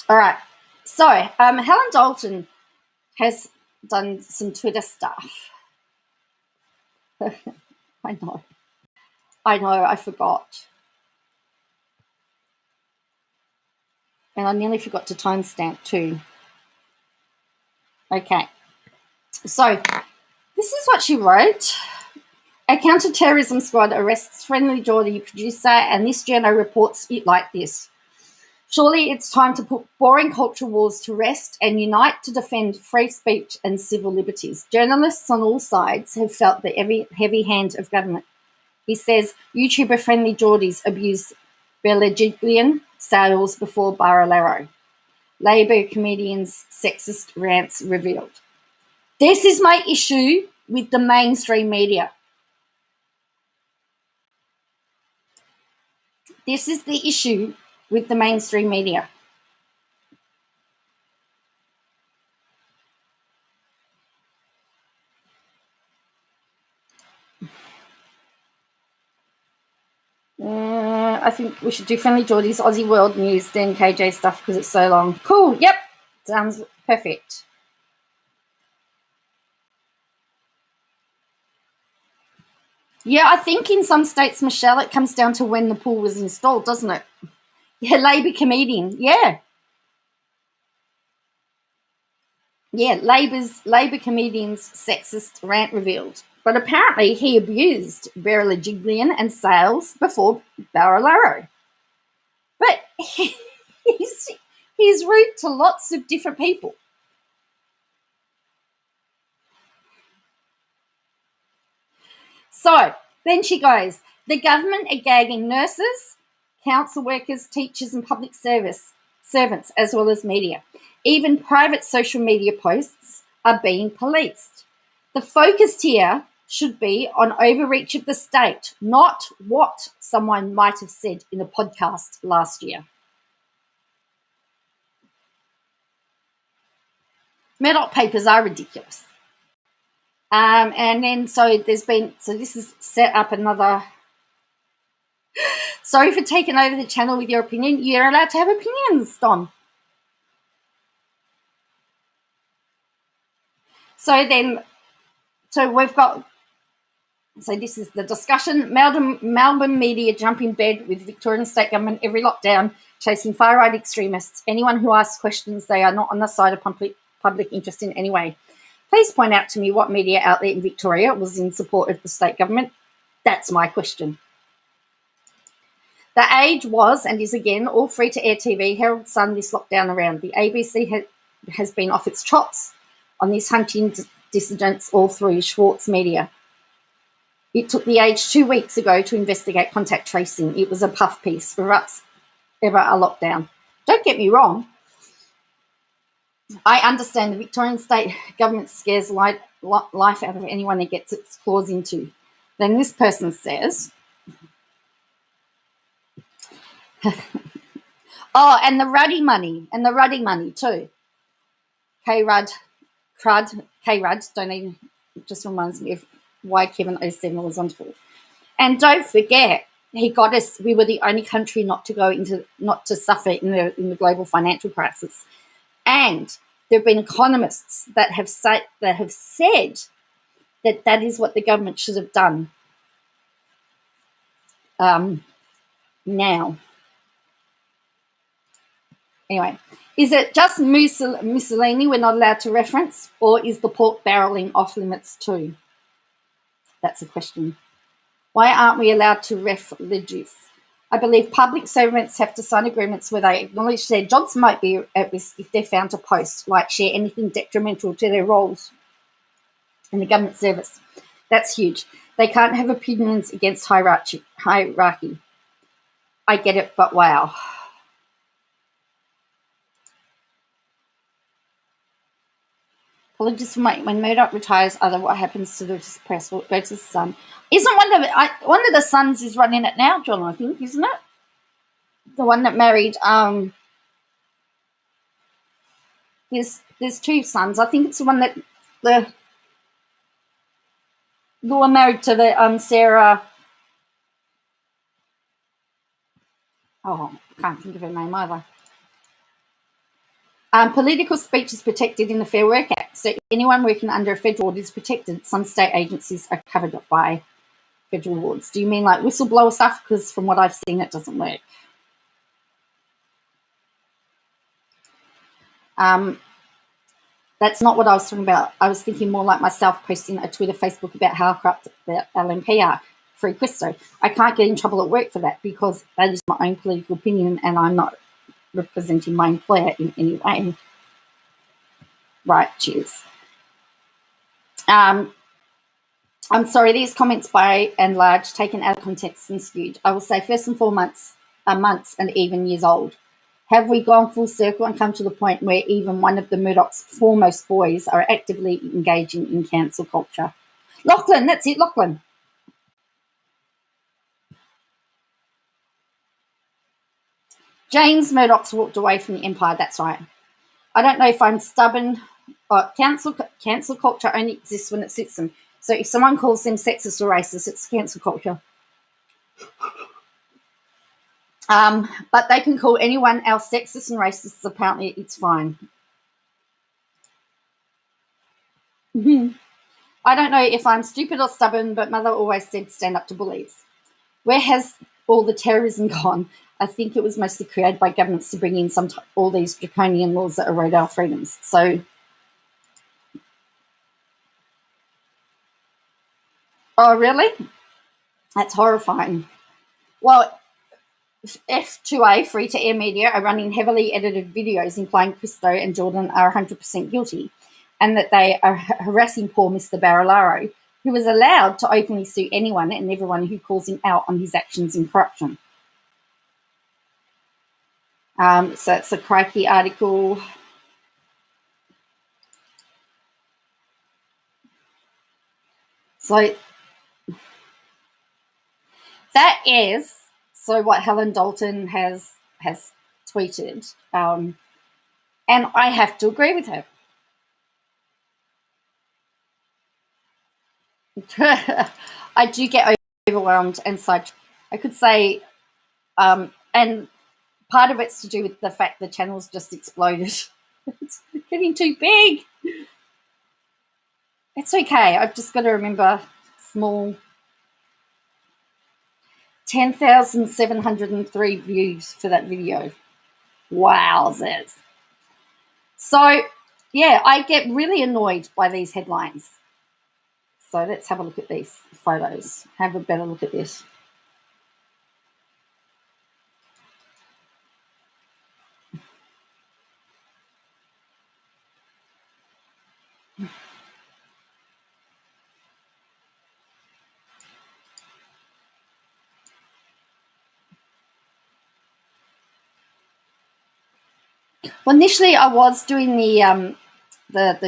All right. So Helen Dalton has done some Twitter stuff. I know, I forgot. And I nearly forgot to timestamp too. Okay. So this is what she wrote. A counter-terrorism squad arrests friendly Geordie producer, and this journo reports it like this. Surely it's time to put boring cultural wars to rest and unite to defend free speech and civil liberties. Journalists on all sides have felt the heavy hand of government. He says YouTuber-friendly Jordies abuse Berlejiglian sales before Barilaro. Labor comedians' sexist rants revealed. This is my issue with the mainstream media. This is the issue with the mainstream media. I think we should do Friendly Jordies, Aussie World News, then KJ stuff because it's so long. Cool. Yep. Sounds perfect. Yeah, I think in some states, Michelle, it comes down to when the pool was installed, doesn't it? Yeah, Labor comedian. Yeah. Yeah, Labor comedian's sexist rant revealed. But apparently he abused Berlejiglian and sales before Barilaro. But he's rude to lots of different people. So then she goes, the government are gagging nurses, council workers, teachers and public servants, as well as media. Even private social media posts are being policed. The focus here should be on overreach of the state, not what someone might have said in a podcast last year. Murdoch papers are ridiculous. And then so this has set up another. Sorry for taking over the channel with your opinion. You're allowed to have opinions, Don. So we've got. So this is the discussion. Melbourne media jump in bed with Victorian state government every lockdown, chasing far-right extremists. Anyone who asks questions, they are not on the side of public interest in any way. Please point out to me what media outlet in Victoria was in support of the state government. That's my question. The Age was and is again all free-to-air TV. Herald Sun this lockdown around. The ABC has been off its chops on this hunting dissidents all through Schwartz Media. It took The Age 2 weeks ago to investigate contact tracing. It was a puff piece for us ever a lockdown. Don't get me wrong. I understand the Victorian state government scares life out of anyone it gets its claws into. Then this person says, oh, and the ruddy money too. K-Rudd, don't even, just reminds me of why Kevin 07 was on full. And don't forget, he got us, we were the only country not to suffer in the global financial crisis. And there have been economists that have said that is what the government should have done. Now, anyway, is it just Mussolini we're not allowed to reference, or is the pork barreling off limits too? That's a question. Why aren't we allowed to ref religious? I believe public servants have to sign agreements where they acknowledge their jobs might be at risk if they're found to post, like share anything detrimental to their roles in the government service. That's huge. They can't have opinions against hierarchy. I get it, but wow. Apologies for when Murdoch retires. What happens to the press? Will go to the Sun. Isn't one of the sons is running it now, John? I think, isn't it? The one that married. There's two sons. I think it's the one that the one married to the Sarah. Oh, I can't think of her name either. Political speech is protected in the Fair Work Act, so anyone working under a federal order is protected. Some state agencies are covered by federal laws. Do you mean like whistleblower stuff? Because from what I've seen, it doesn't work. That's not what I was talking about. I was thinking more like myself posting a Twitter, Facebook about how corrupt the LNP are. Free Christo. I can't get in trouble at work for that because that is my own political opinion and I'm not representing my employer in any way. Right, cheers. I'm sorry, these comments by and large taken out of context and skewed. I will say first and foremost are months and even years old. Have we gone full circle and come to the point where even one of the Murdoch's foremost boys are actively engaging in cancel culture? Lachlan, that's it, Lachlan. James Murdoch's walked away from the empire, that's right. I don't know if I'm stubborn. Cancel culture only exists when it suits them. So if someone calls them sexist or racist, it's cancel culture. But they can call anyone else sexist and racist. Apparently, it's fine. I don't know if I'm stupid or stubborn, but Mother always said stand up to bullies. Where has all the terrorism gone? I think it was mostly created by governments to bring in all these draconian laws that erode our freedoms. So, oh, really? That's horrifying. Well, F2A, free-to-air media, are running heavily edited videos implying Christo and Jordan are 100% guilty and that they are harassing poor Mr. Barilaro, who is allowed to openly sue anyone and everyone who calls him out on his actions in corruption. So it's a crikey article. So that is what Helen Dalton has tweeted, and I have to agree with her. I do get overwhelmed and such. I could say, and part of it's to do with the fact the channel's just exploded. It's getting too big. It's okay. I've just got to remember small. 10,703 views for that video. Wowzers. So, yeah, I get really annoyed by these headlines. So let's have a look at these photos. Have a better look at this. Well, initially I was doing the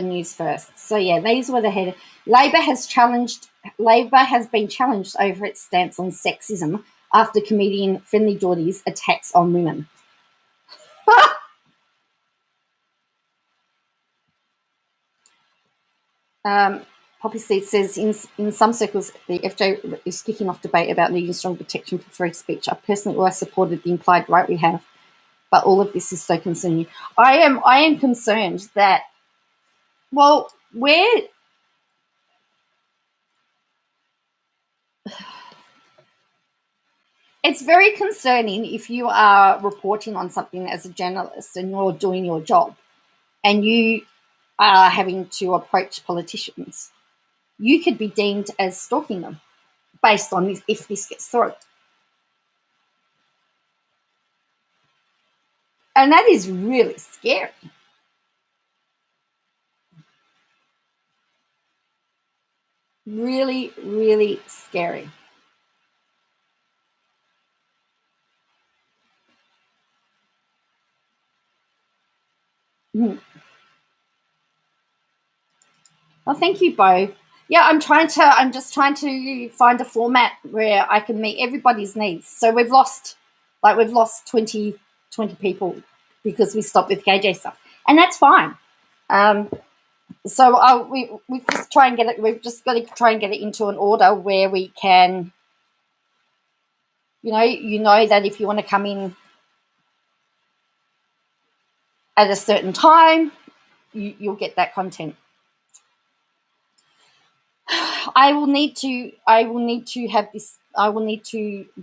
news first. So yeah, these were the head. Labor has been challenged over its stance on sexism after comedian Friendly Jordies attacks on women. Poppy Seed says, in some circles, the FJ is kicking off debate about needing strong protection for free speech. I personally always supported the implied right we have, but all of this is so concerning. I am concerned that, well, it's very concerning if you are reporting on something as a journalist and you're doing your job and you are having to approach politicians. You could be deemed as stalking them based on this, if this gets through. And that is really scary. Really, really scary. Well, thank you, Bo. Yeah, I'm just trying to find a format where I can meet everybody's needs. So we've lost 20 people because we stopped with KJ stuff, and that's fine. So we've just try and get it. We've just got to try and get it into an order where we can, you know that if you want to come in at a certain time, you'll get that content. I will need to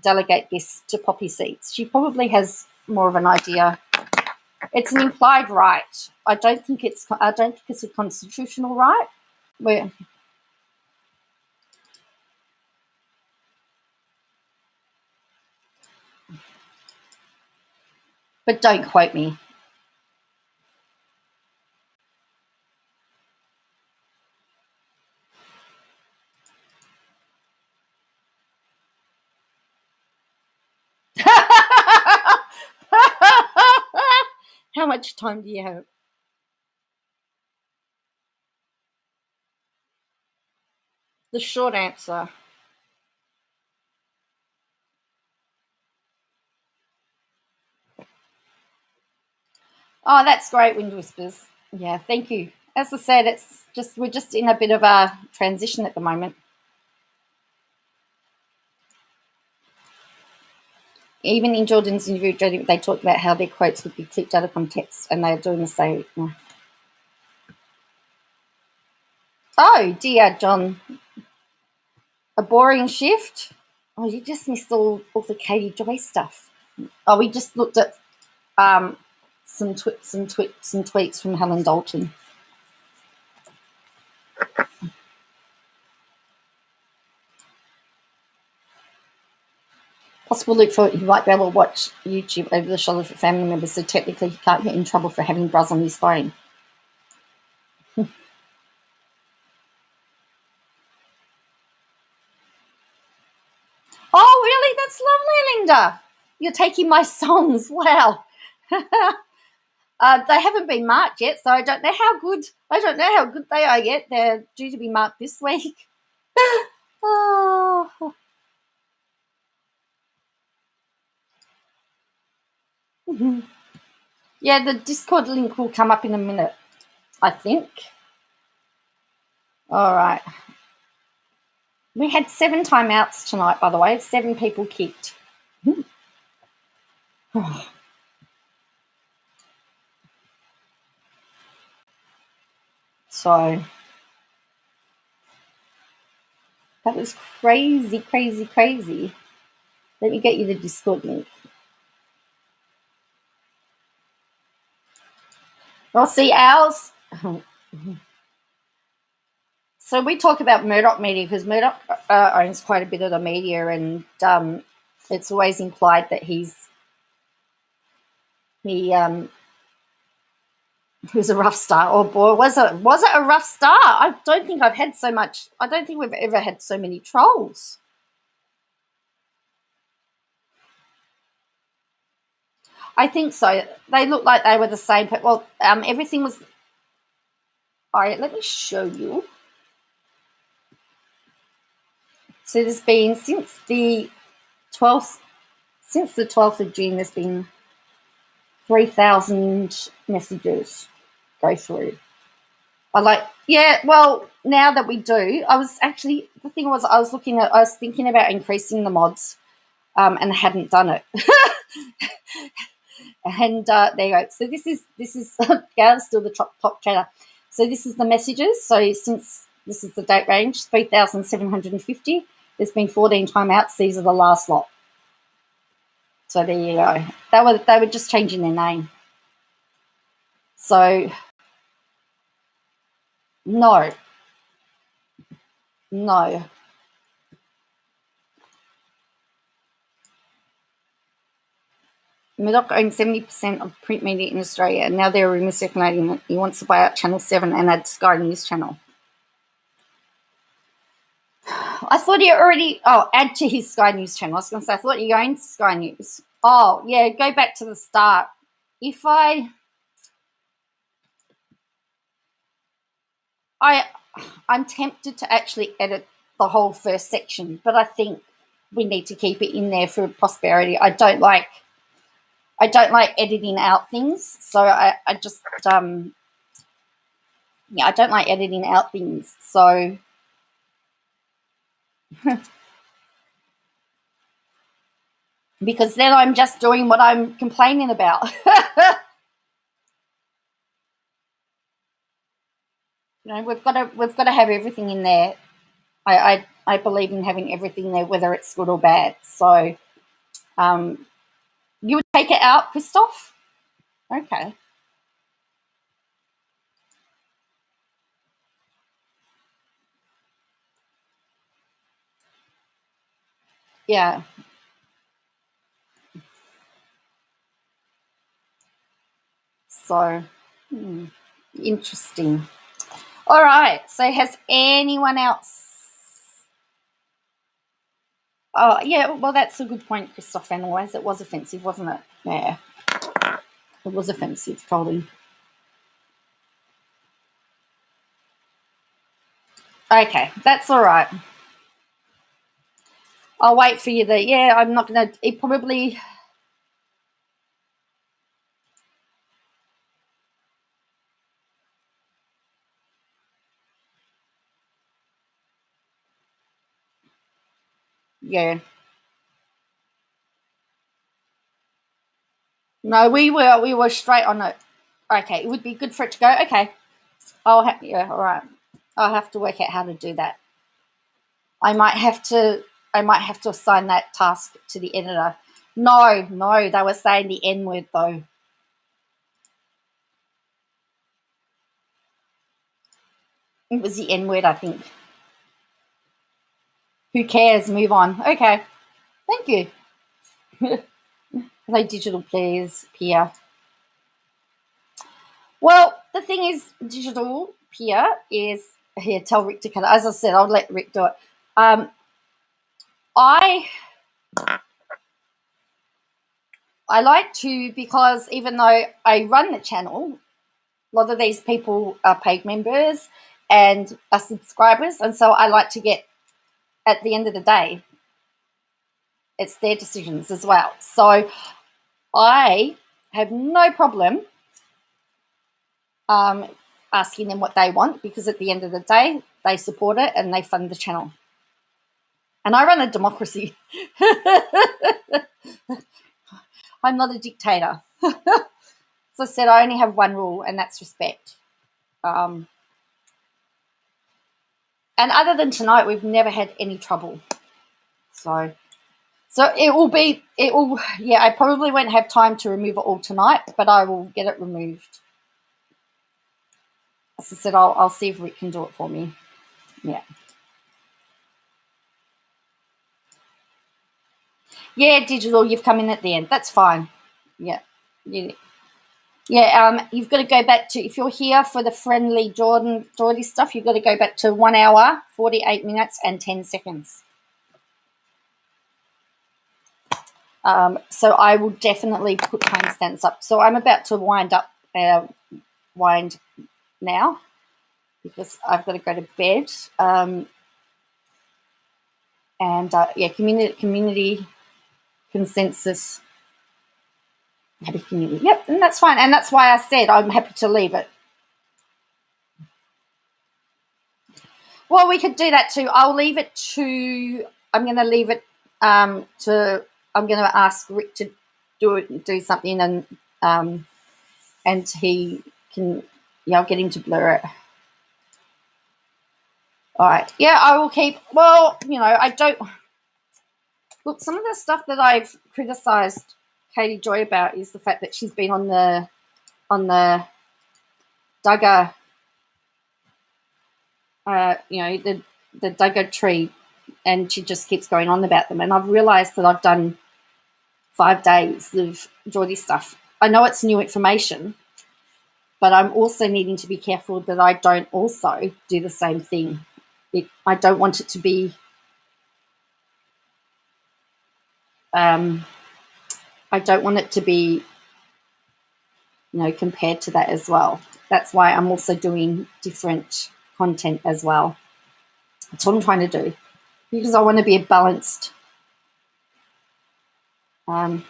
delegate this to Poppy Seeds. She probably has more of an idea. It's an implied right. I don't think it's a constitutional right. But don't quote me. How much time do you have? The short answer. Oh, that's great, Wind Whispers. Yeah, thank you. As I said, we're just in a bit of a transition at the moment. Even in Jordan's interview, they talked about how their quotes would be clipped out of context, and they're doing the same. Oh dear, John. A boring shift? Oh, you just missed all the Katie Joy stuff. Oh, we just looked at some tweets from Helen Dalton. Possible loop for he might be able to watch YouTube over the shoulder for family members, so technically he can't get in trouble for having Buzz on his phone. Oh, really? That's lovely, Linda. You're taking my songs. Wow. They haven't been marked yet, so I don't know how good they are yet. They're due to be marked this week. Oh. Yeah, the Discord link will come up in a minute, I think. All right. We had 7 timeouts tonight, by the way. 7 people kicked. So that was crazy, crazy, crazy. Let me get you the Discord link. Well, see, ours. So we talk about Murdoch Media because Murdoch owns quite a bit of the media, and it's always implied that he was a rough start. Oh boy, was it a rough start? I don't think we've ever had so many trolls. I think so. They looked like they were the same, but everything was. All right, let me show you. So there's been since the 12th of June, there's been 3,000 messages go through. Now that we do, I was thinking about increasing the mods, and I hadn't done it. And there you go. So this is Gail's still the top chatter. So this is the messages. So since this is the date range, 3,750. There's been 14 timeouts. These are the last lot. So there you go. They were just changing their name. So no. Murdoch owns 70% of print media in Australia, and now there are rumours circulating that he wants to buy out Channel 7 and add Sky News Channel. I thought he already... Oh, add to his Sky News Channel. I was going to say, I thought you owned Sky News. Oh, yeah, go back to the start. I'm tempted to actually edit the whole first section, but I think we need to keep it in there for prosperity. I don't like editing out things, so I don't like editing out things. So because then I'm just doing what I'm complaining about. You know, we've got to have everything in there. I believe in having everything there, whether it's good or bad. So, you would take it out, Christoph? Okay. Yeah. So, interesting. All right. So, has anyone else? Oh, yeah. Well, that's a good point, Christoph. Otherwise, it was offensive, wasn't it? Yeah, it was offensive, totally. Okay, that's all right. I'll wait for you there. Yeah, I'm not gonna. It probably. Yeah. No, we were straight on it. Okay, it would be good for it to go. Okay, yeah, all right. I'll have to work out how to do that. I might have to. I might have to assign that task to the editor. No, they were saying the N word though. It was the N word, I think. Who cares? Move on. Okay, thank you. Play digital, please, Pia. Well, the thing is, digital, Pia, is here. Tell Rick to cut it. As I said, I'll let Rick do it. I like to, because even though I run the channel, a lot of these people are paid members and are subscribers, and so I like to get, at the end of the day, it's their decisions as well. So I have no problem asking them what they want, because at the end of the day, they support it and they fund the channel. And I run a democracy. I'm not a dictator. As I said, I only have one rule, and that's respect. And other than tonight, we've never had any trouble. So it will, yeah, I probably won't have time to remove it all tonight, but I will get it removed. As I said, I'll see if Rick can do it for me. Yeah. Yeah, digital, you've come in at the end. That's fine. Yeah. Yeah, you've got to go back to, if you're here for the friendly Jordies stuff, you've got to go back to 1 hour, 48 minutes, and 10 seconds. So I will definitely put timestamps up. So I'm about to wind now, because I've got to go to bed. Yeah, community consensus. Happy community. Yep, and that's fine. And that's why I said I'm happy to leave it. Well, we could do that too. I'll leave it to, I'm going to leave it I'm going to ask Rick to do something, and he can, I'll get him to blur it. All right. Yeah, I will keep, well, I don't, look, some of the stuff that I've criticised Katie Joy about is the fact that she's been on the Duggar, the Duggar tree, and she just keeps going on about them. And I've realised that I've done 5 days of Geordie stuff. I know it's new information, but I'm also needing to be careful that I don't also do the same thing. I don't want it to be I don't want it to be, compared to that as well. That's why I'm also doing different content as well. That's what I'm trying to do, because I want to be a balanced. I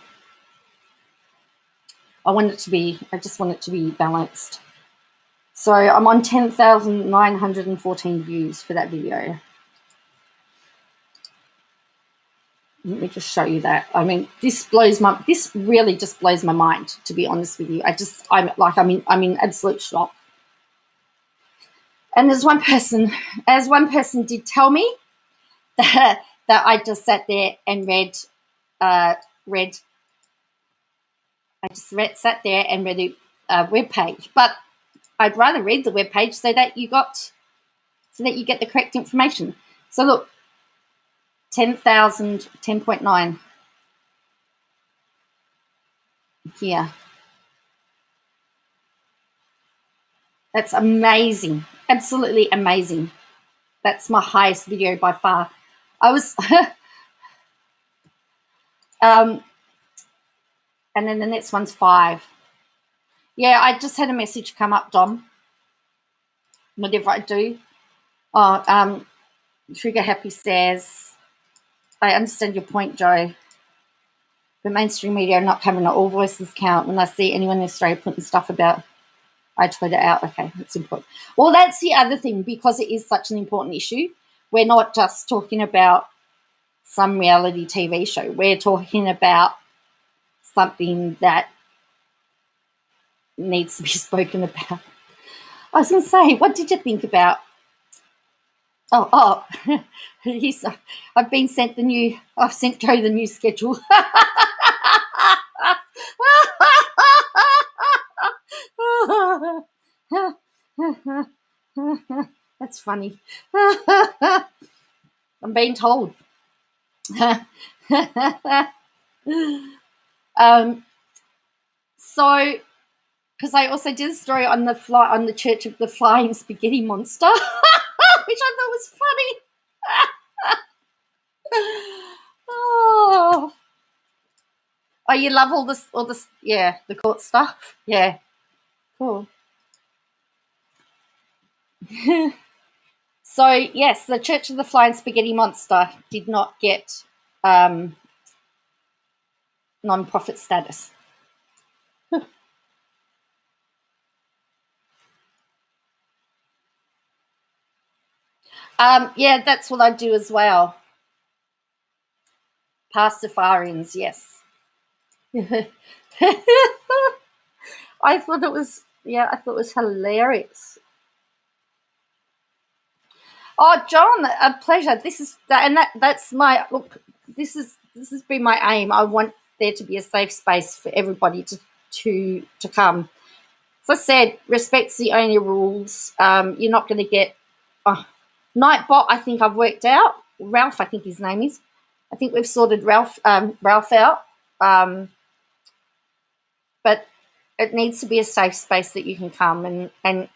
just want it to be balanced. So I'm on 10,914 views for that video. Let me just show you that. I mean, this really just blows my mind, to be honest with you. I'm in absolute shock. And as one person did tell me, that I just sat there and sat there and read the web page. But I'd rather read the web page so that you get the correct information. So look, 10,000, 10.9 here. That's amazing. Absolutely amazing. That's my highest video by far. I was and then the next one's 5. Yeah, I just had a message come up, Dom. Whatever I do. Oh, Trigger Happy says, I understand your point, Joe. The mainstream media are not covering it. All voices count. When I see anyone in Australia putting stuff about, I tweet it out. Okay, that's important. Well, that's the other thing, because it is such an important issue. We're not just talking about some reality TV show. We're talking about something that needs to be spoken about. I was going to say, what did you think about? Oh, I've sent Joe the new schedule. That's funny. I'm being told. So, because I also did a story on the Church of the Flying Spaghetti Monster, which I thought was funny. Oh, you love all this, yeah, the court stuff. Yeah, cool. So yes, the Church of the Flying Spaghetti Monster did not get non-profit status. Yeah, that's what I do as well. Pastafarians, yes. I thought it was hilarious. Oh, John, a pleasure. That's my look. This has been my aim. I want there to be a safe space for everybody to come. As I said, respect's the only rules. You're not going to get Nightbot. I think I've worked out. Ralph, I think his name is. I think we've sorted Ralph out. But it needs to be a safe space that you can come and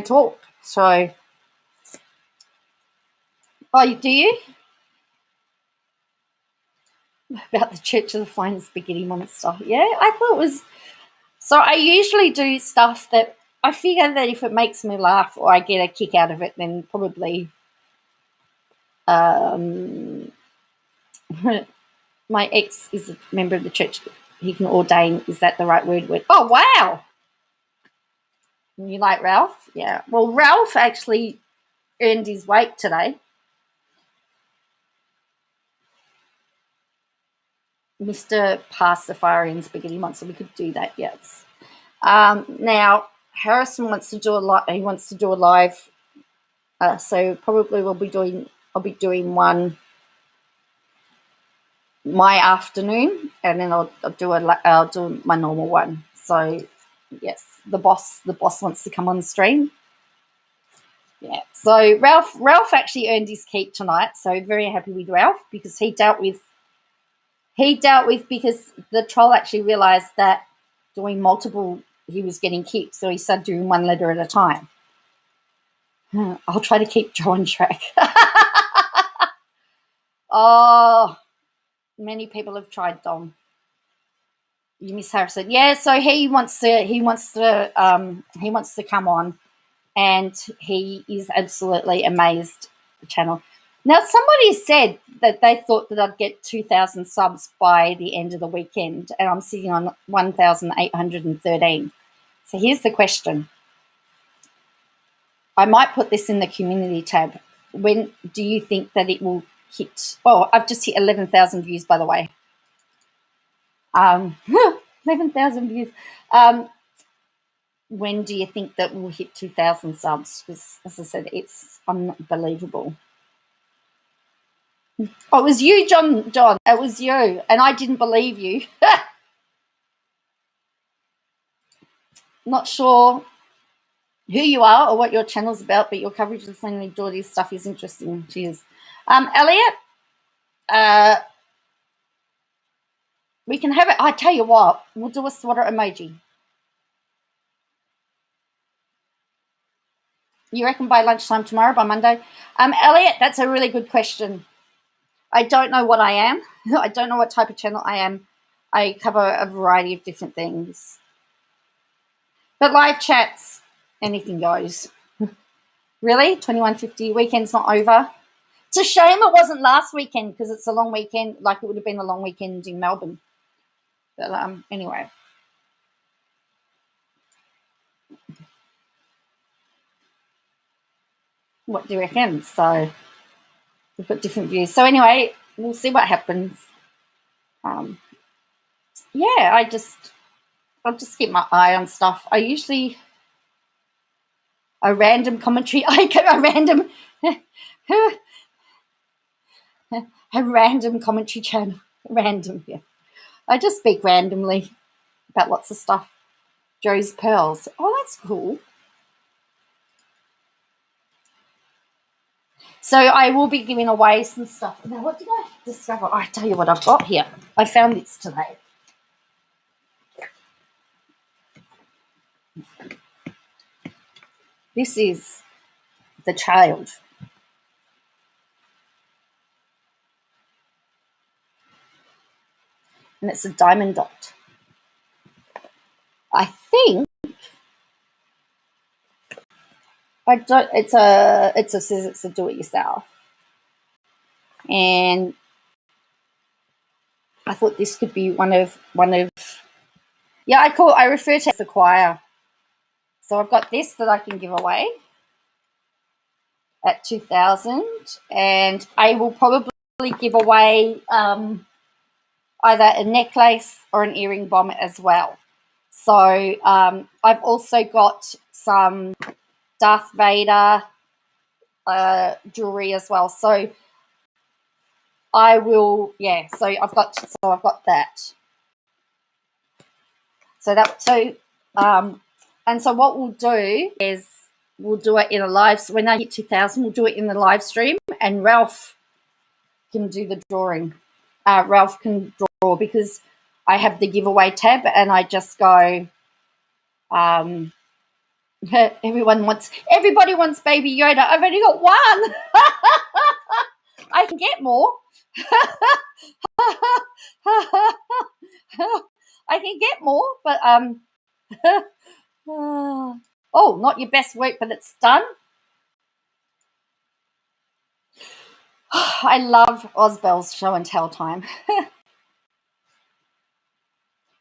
talk. So, do you? About the Church of the Flying Spaghetti Monster. Yeah, I thought it was. So I usually do stuff that I figure that if it makes me laugh or I get a kick out of it, then probably my ex is a member of the church. He can ordain. Is that the right word? Oh, wow. You like Ralph? Yeah. Well, Ralph actually earned his weight today. Mr. Pastafarian Spaghetti Monster. We could do that, yes. Now, Harrison wants to do a live. He wants to do a live. So probably I'll be doing one my afternoon, and then I'll do my normal one. So yes, the boss wants to come on the stream. Yeah. So Ralph actually earned his keep tonight. So very happy with Ralph, because he dealt with because the troll actually realised that doing multiple, he was getting kicked, so he started doing one letter at a time. I'll try to keep Joe on track. Oh, many people have tried, Dom. You miss Harrison. Yeah, so he wants to come on, and he is absolutely amazed the channel. Now, somebody said that they thought that I'd get 2,000 subs by the end of the weekend, and I'm sitting on 1,813. So here's the question. I might put this in the community tab. When do you think that it will hit? Oh, I've just hit 11,000 views, by the way. 11,000 views. when do you think that we'll hit 2,000 subs? Because, as I said, it's unbelievable. Oh, it was you, John. It was you, and I didn't believe you. Not sure who you are or what your channel's about, but your coverage of friendly Jordies stuff is interesting. Cheers. Elliot, we can have it. I tell you what, we'll do a swatter emoji. You reckon by lunchtime tomorrow, by Monday? Elliot, that's a really good question. I don't know what I am. I don't know what type of channel I am. I cover a variety of different things. But live chats, anything goes. Really? 21.50, weekend's not over. It's a shame it wasn't last weekend because it's a long weekend, like it would have been a long weekend in Melbourne. But anyway. What do you reckon? So we've got different views. So anyway, we'll see what happens. Yeah, I'll just keep my eye on stuff. I usually a random commentary. I get a random a random commentary channel. Random, yeah. I just speak randomly about lots of stuff. Joe's Pearls. Oh, that's cool. So I will be giving away some stuff. Now, what did I discover? I tell you what I've got here. I found this today. This is the child. And it's a diamond dot. I think it's a do-it-yourself. And I thought this could be one of I refer to it as the choir. So I've got this that I can give away at 2,000, and I will probably give away either a necklace or an earring bomb as well. So I've also got some Darth Vader jewelry as well. So I will, yeah. So I've got that. And so what we'll do is we'll do it in a live. So when I hit 2,000, we'll do it in the live stream, and Ralph can do the drawing. Ralph can draw because I have the giveaway tab, and I just go. Everybody wants Baby Yoda. I've only got one. I can get more. I can get more, but oh, not your best work, but it's done. I love Osbel's show and tell time.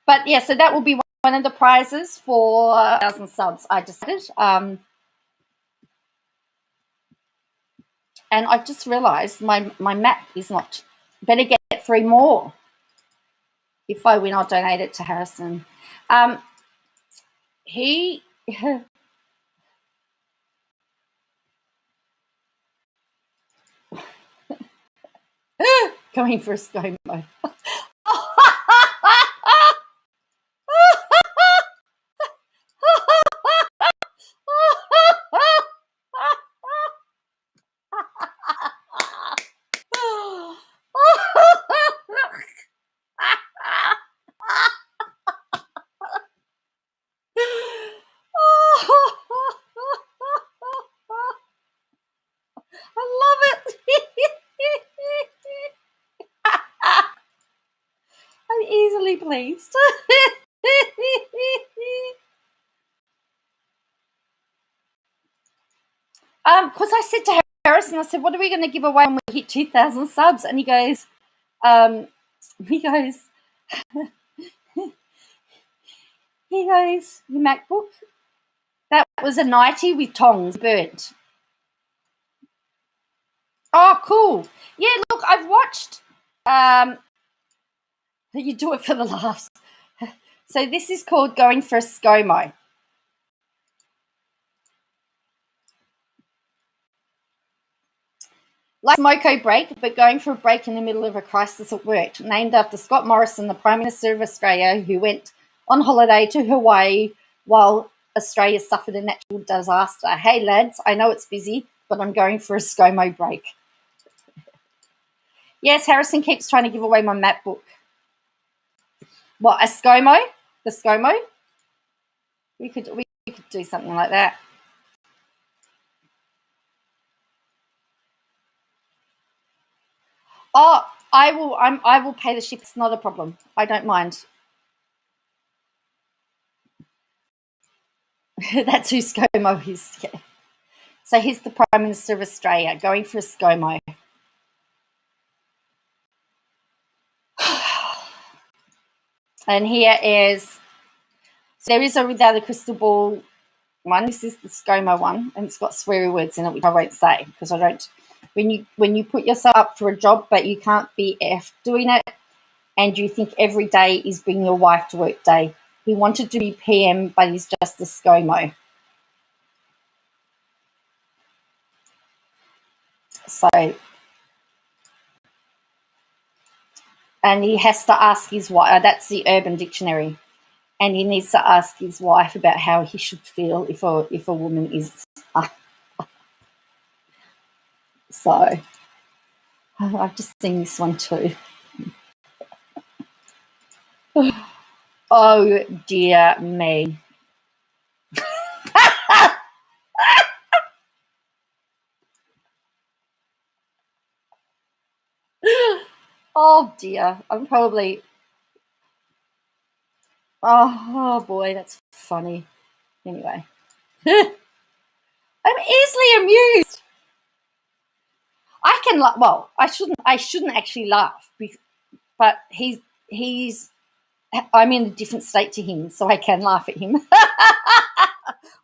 But yeah, so that will be one of the prizes for 1,000 subs. I decided. And I've just realised my map is not. Better get 3 more. If I win, I'll donate it to Harrison. He going for a ScoMo. Easily pleased. Because I said to Harrison, I said, what are we going to give away when we hit 2,000 subs? And he goes, your MacBook? That was a 90 with tongs burnt. Oh, cool. Yeah, look, I've watched you do it for the laughs. So this is called going for a ScoMo. Like Smoko break, but going for a break in the middle of a crisis at work. Named after Scott Morrison, the Prime Minister of Australia, who went on holiday to Hawaii while Australia suffered a natural disaster. Hey, lads, I know it's busy, but I'm going for a ScoMo break. Yes, Harrison keeps trying to give away my map book. What, a ScoMo? The ScoMo? We could do something like that. Oh, I will pay the ship. It's not a problem. I don't mind. That's who ScoMo is. Yeah. So he's the Prime Minister of Australia going for a ScoMo. And here is, so there is a Without a Crystal Ball one. This is the ScoMo one, and it's got sweary words in it, which I won't say because I don't. When you put yourself up for a job, but you can't be F doing it, and you think every day is bring your wife to work day. He wanted to be PM, but he's just a ScoMo. So, and he has to ask his wife. That's the Urban Dictionary, and he needs to ask his wife about how he should feel if a woman is. So, I've just seen this one too. Oh dear me. Oh dear. I'm probably. Oh boy, that's funny. Anyway, I'm easily amused. I can laugh. Well, I shouldn't actually laugh, but he's. I'm in a different state to him, so I can laugh at him.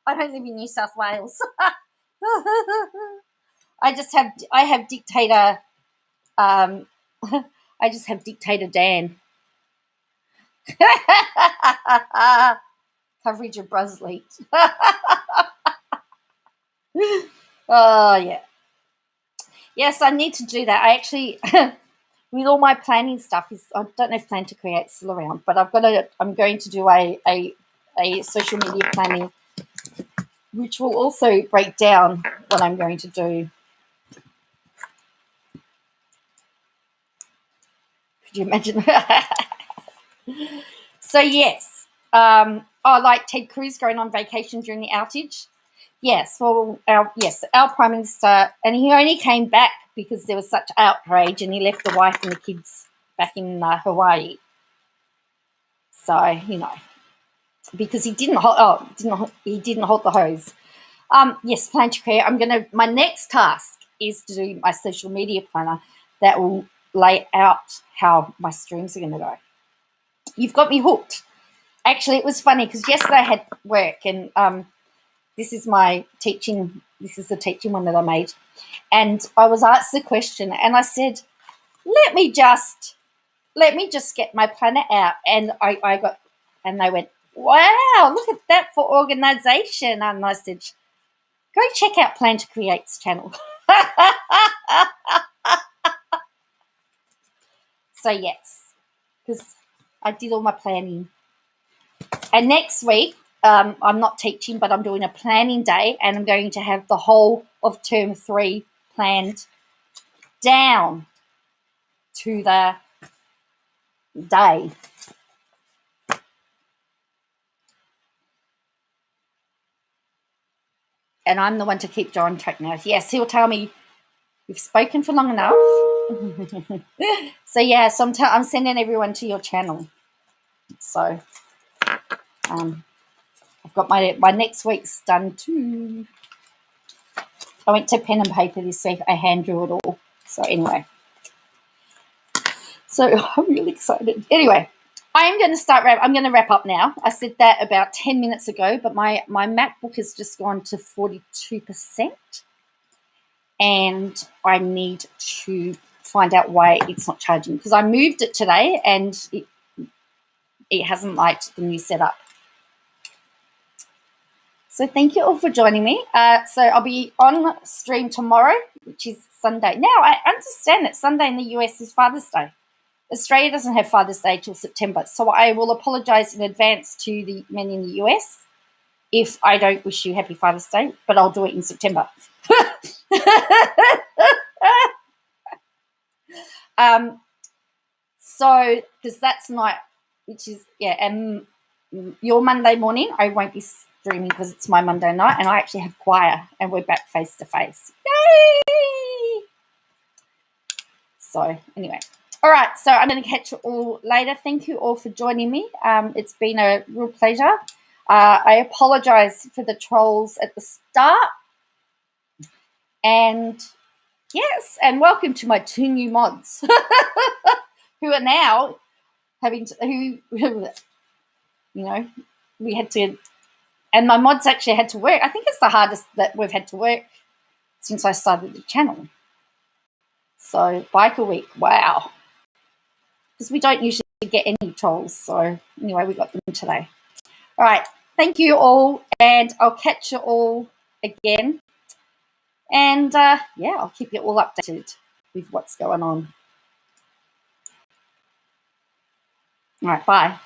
I don't live in New South Wales. I have dictator. I just have dictator Dan. Coverage of Brunsleet. Oh yeah. Yes, I need to do that. I actually, with all my planning stuff, I don't know if Plan to Create still around, but I'm going to do a social media planning, which will also break down what I'm going to do. Could you imagine? So yes, like Ted Cruz going on vacation during the outage. Yes, well, our Prime Minister, and he only came back because there was such outrage, and he left the wife and the kids back in Hawaii. So because he didn't hold the hose. Yes, Plan to Create. My next task is to do my social media planner that will lay out how my streams are going to go. You've got me hooked. Actually, it was funny because yesterday I had work, and this is the teaching one that I made. And I was asked the question, and I said, let me just get my planner out. And and they went, wow, look at that for organisation. And I said, go check out Plan to Create's channel. So yes, because I did all my planning. And next week, I'm not teaching, but I'm doing a planning day, and I'm going to have the whole of term 3 planned down to the day. And I'm the one to keep Joe on track now. Yes, he'll tell me, you've spoken for long enough. So yeah, I'm sending everyone to your channel. So I've got my next week's done too. I went to pen and paper this week. I hand drew it all. So anyway. So I'm really excited. Anyway, I'm going to wrap up now. I said that about 10 minutes ago, but my MacBook has just gone to 42%. And I need to find out why it's not charging, because I moved it today and it hasn't liked the new setup. So thank you all for joining me. So I'll be on stream tomorrow, which is Sunday. Now, I understand that Sunday in the US is Father's Day. Australia doesn't have Father's Day till September, so I will apologise in advance to the men in the US if I don't wish you Happy Father's Day, but I'll do it in September. So, because that's night, which is, and your Monday morning, I won't be streaming because it's my Monday night, and I actually have choir, and we're back face to face. Yay! So, anyway. All right, so I'm going to catch you all later. Thank you all for joining me. It's been a real pleasure. I apologise for the trolls at the start. And, yes, and welcome to my 2 new mods who are now having to, we had to, and my mods actually had to work. I think it's the hardest that we've had to work since I started the channel. So, Biker Week, wow. Because we don't usually get any trolls. So, anyway, we got them today. All right. Thank you all. And I'll catch you all again. And, I'll keep you all updated with what's going on. All right. Bye.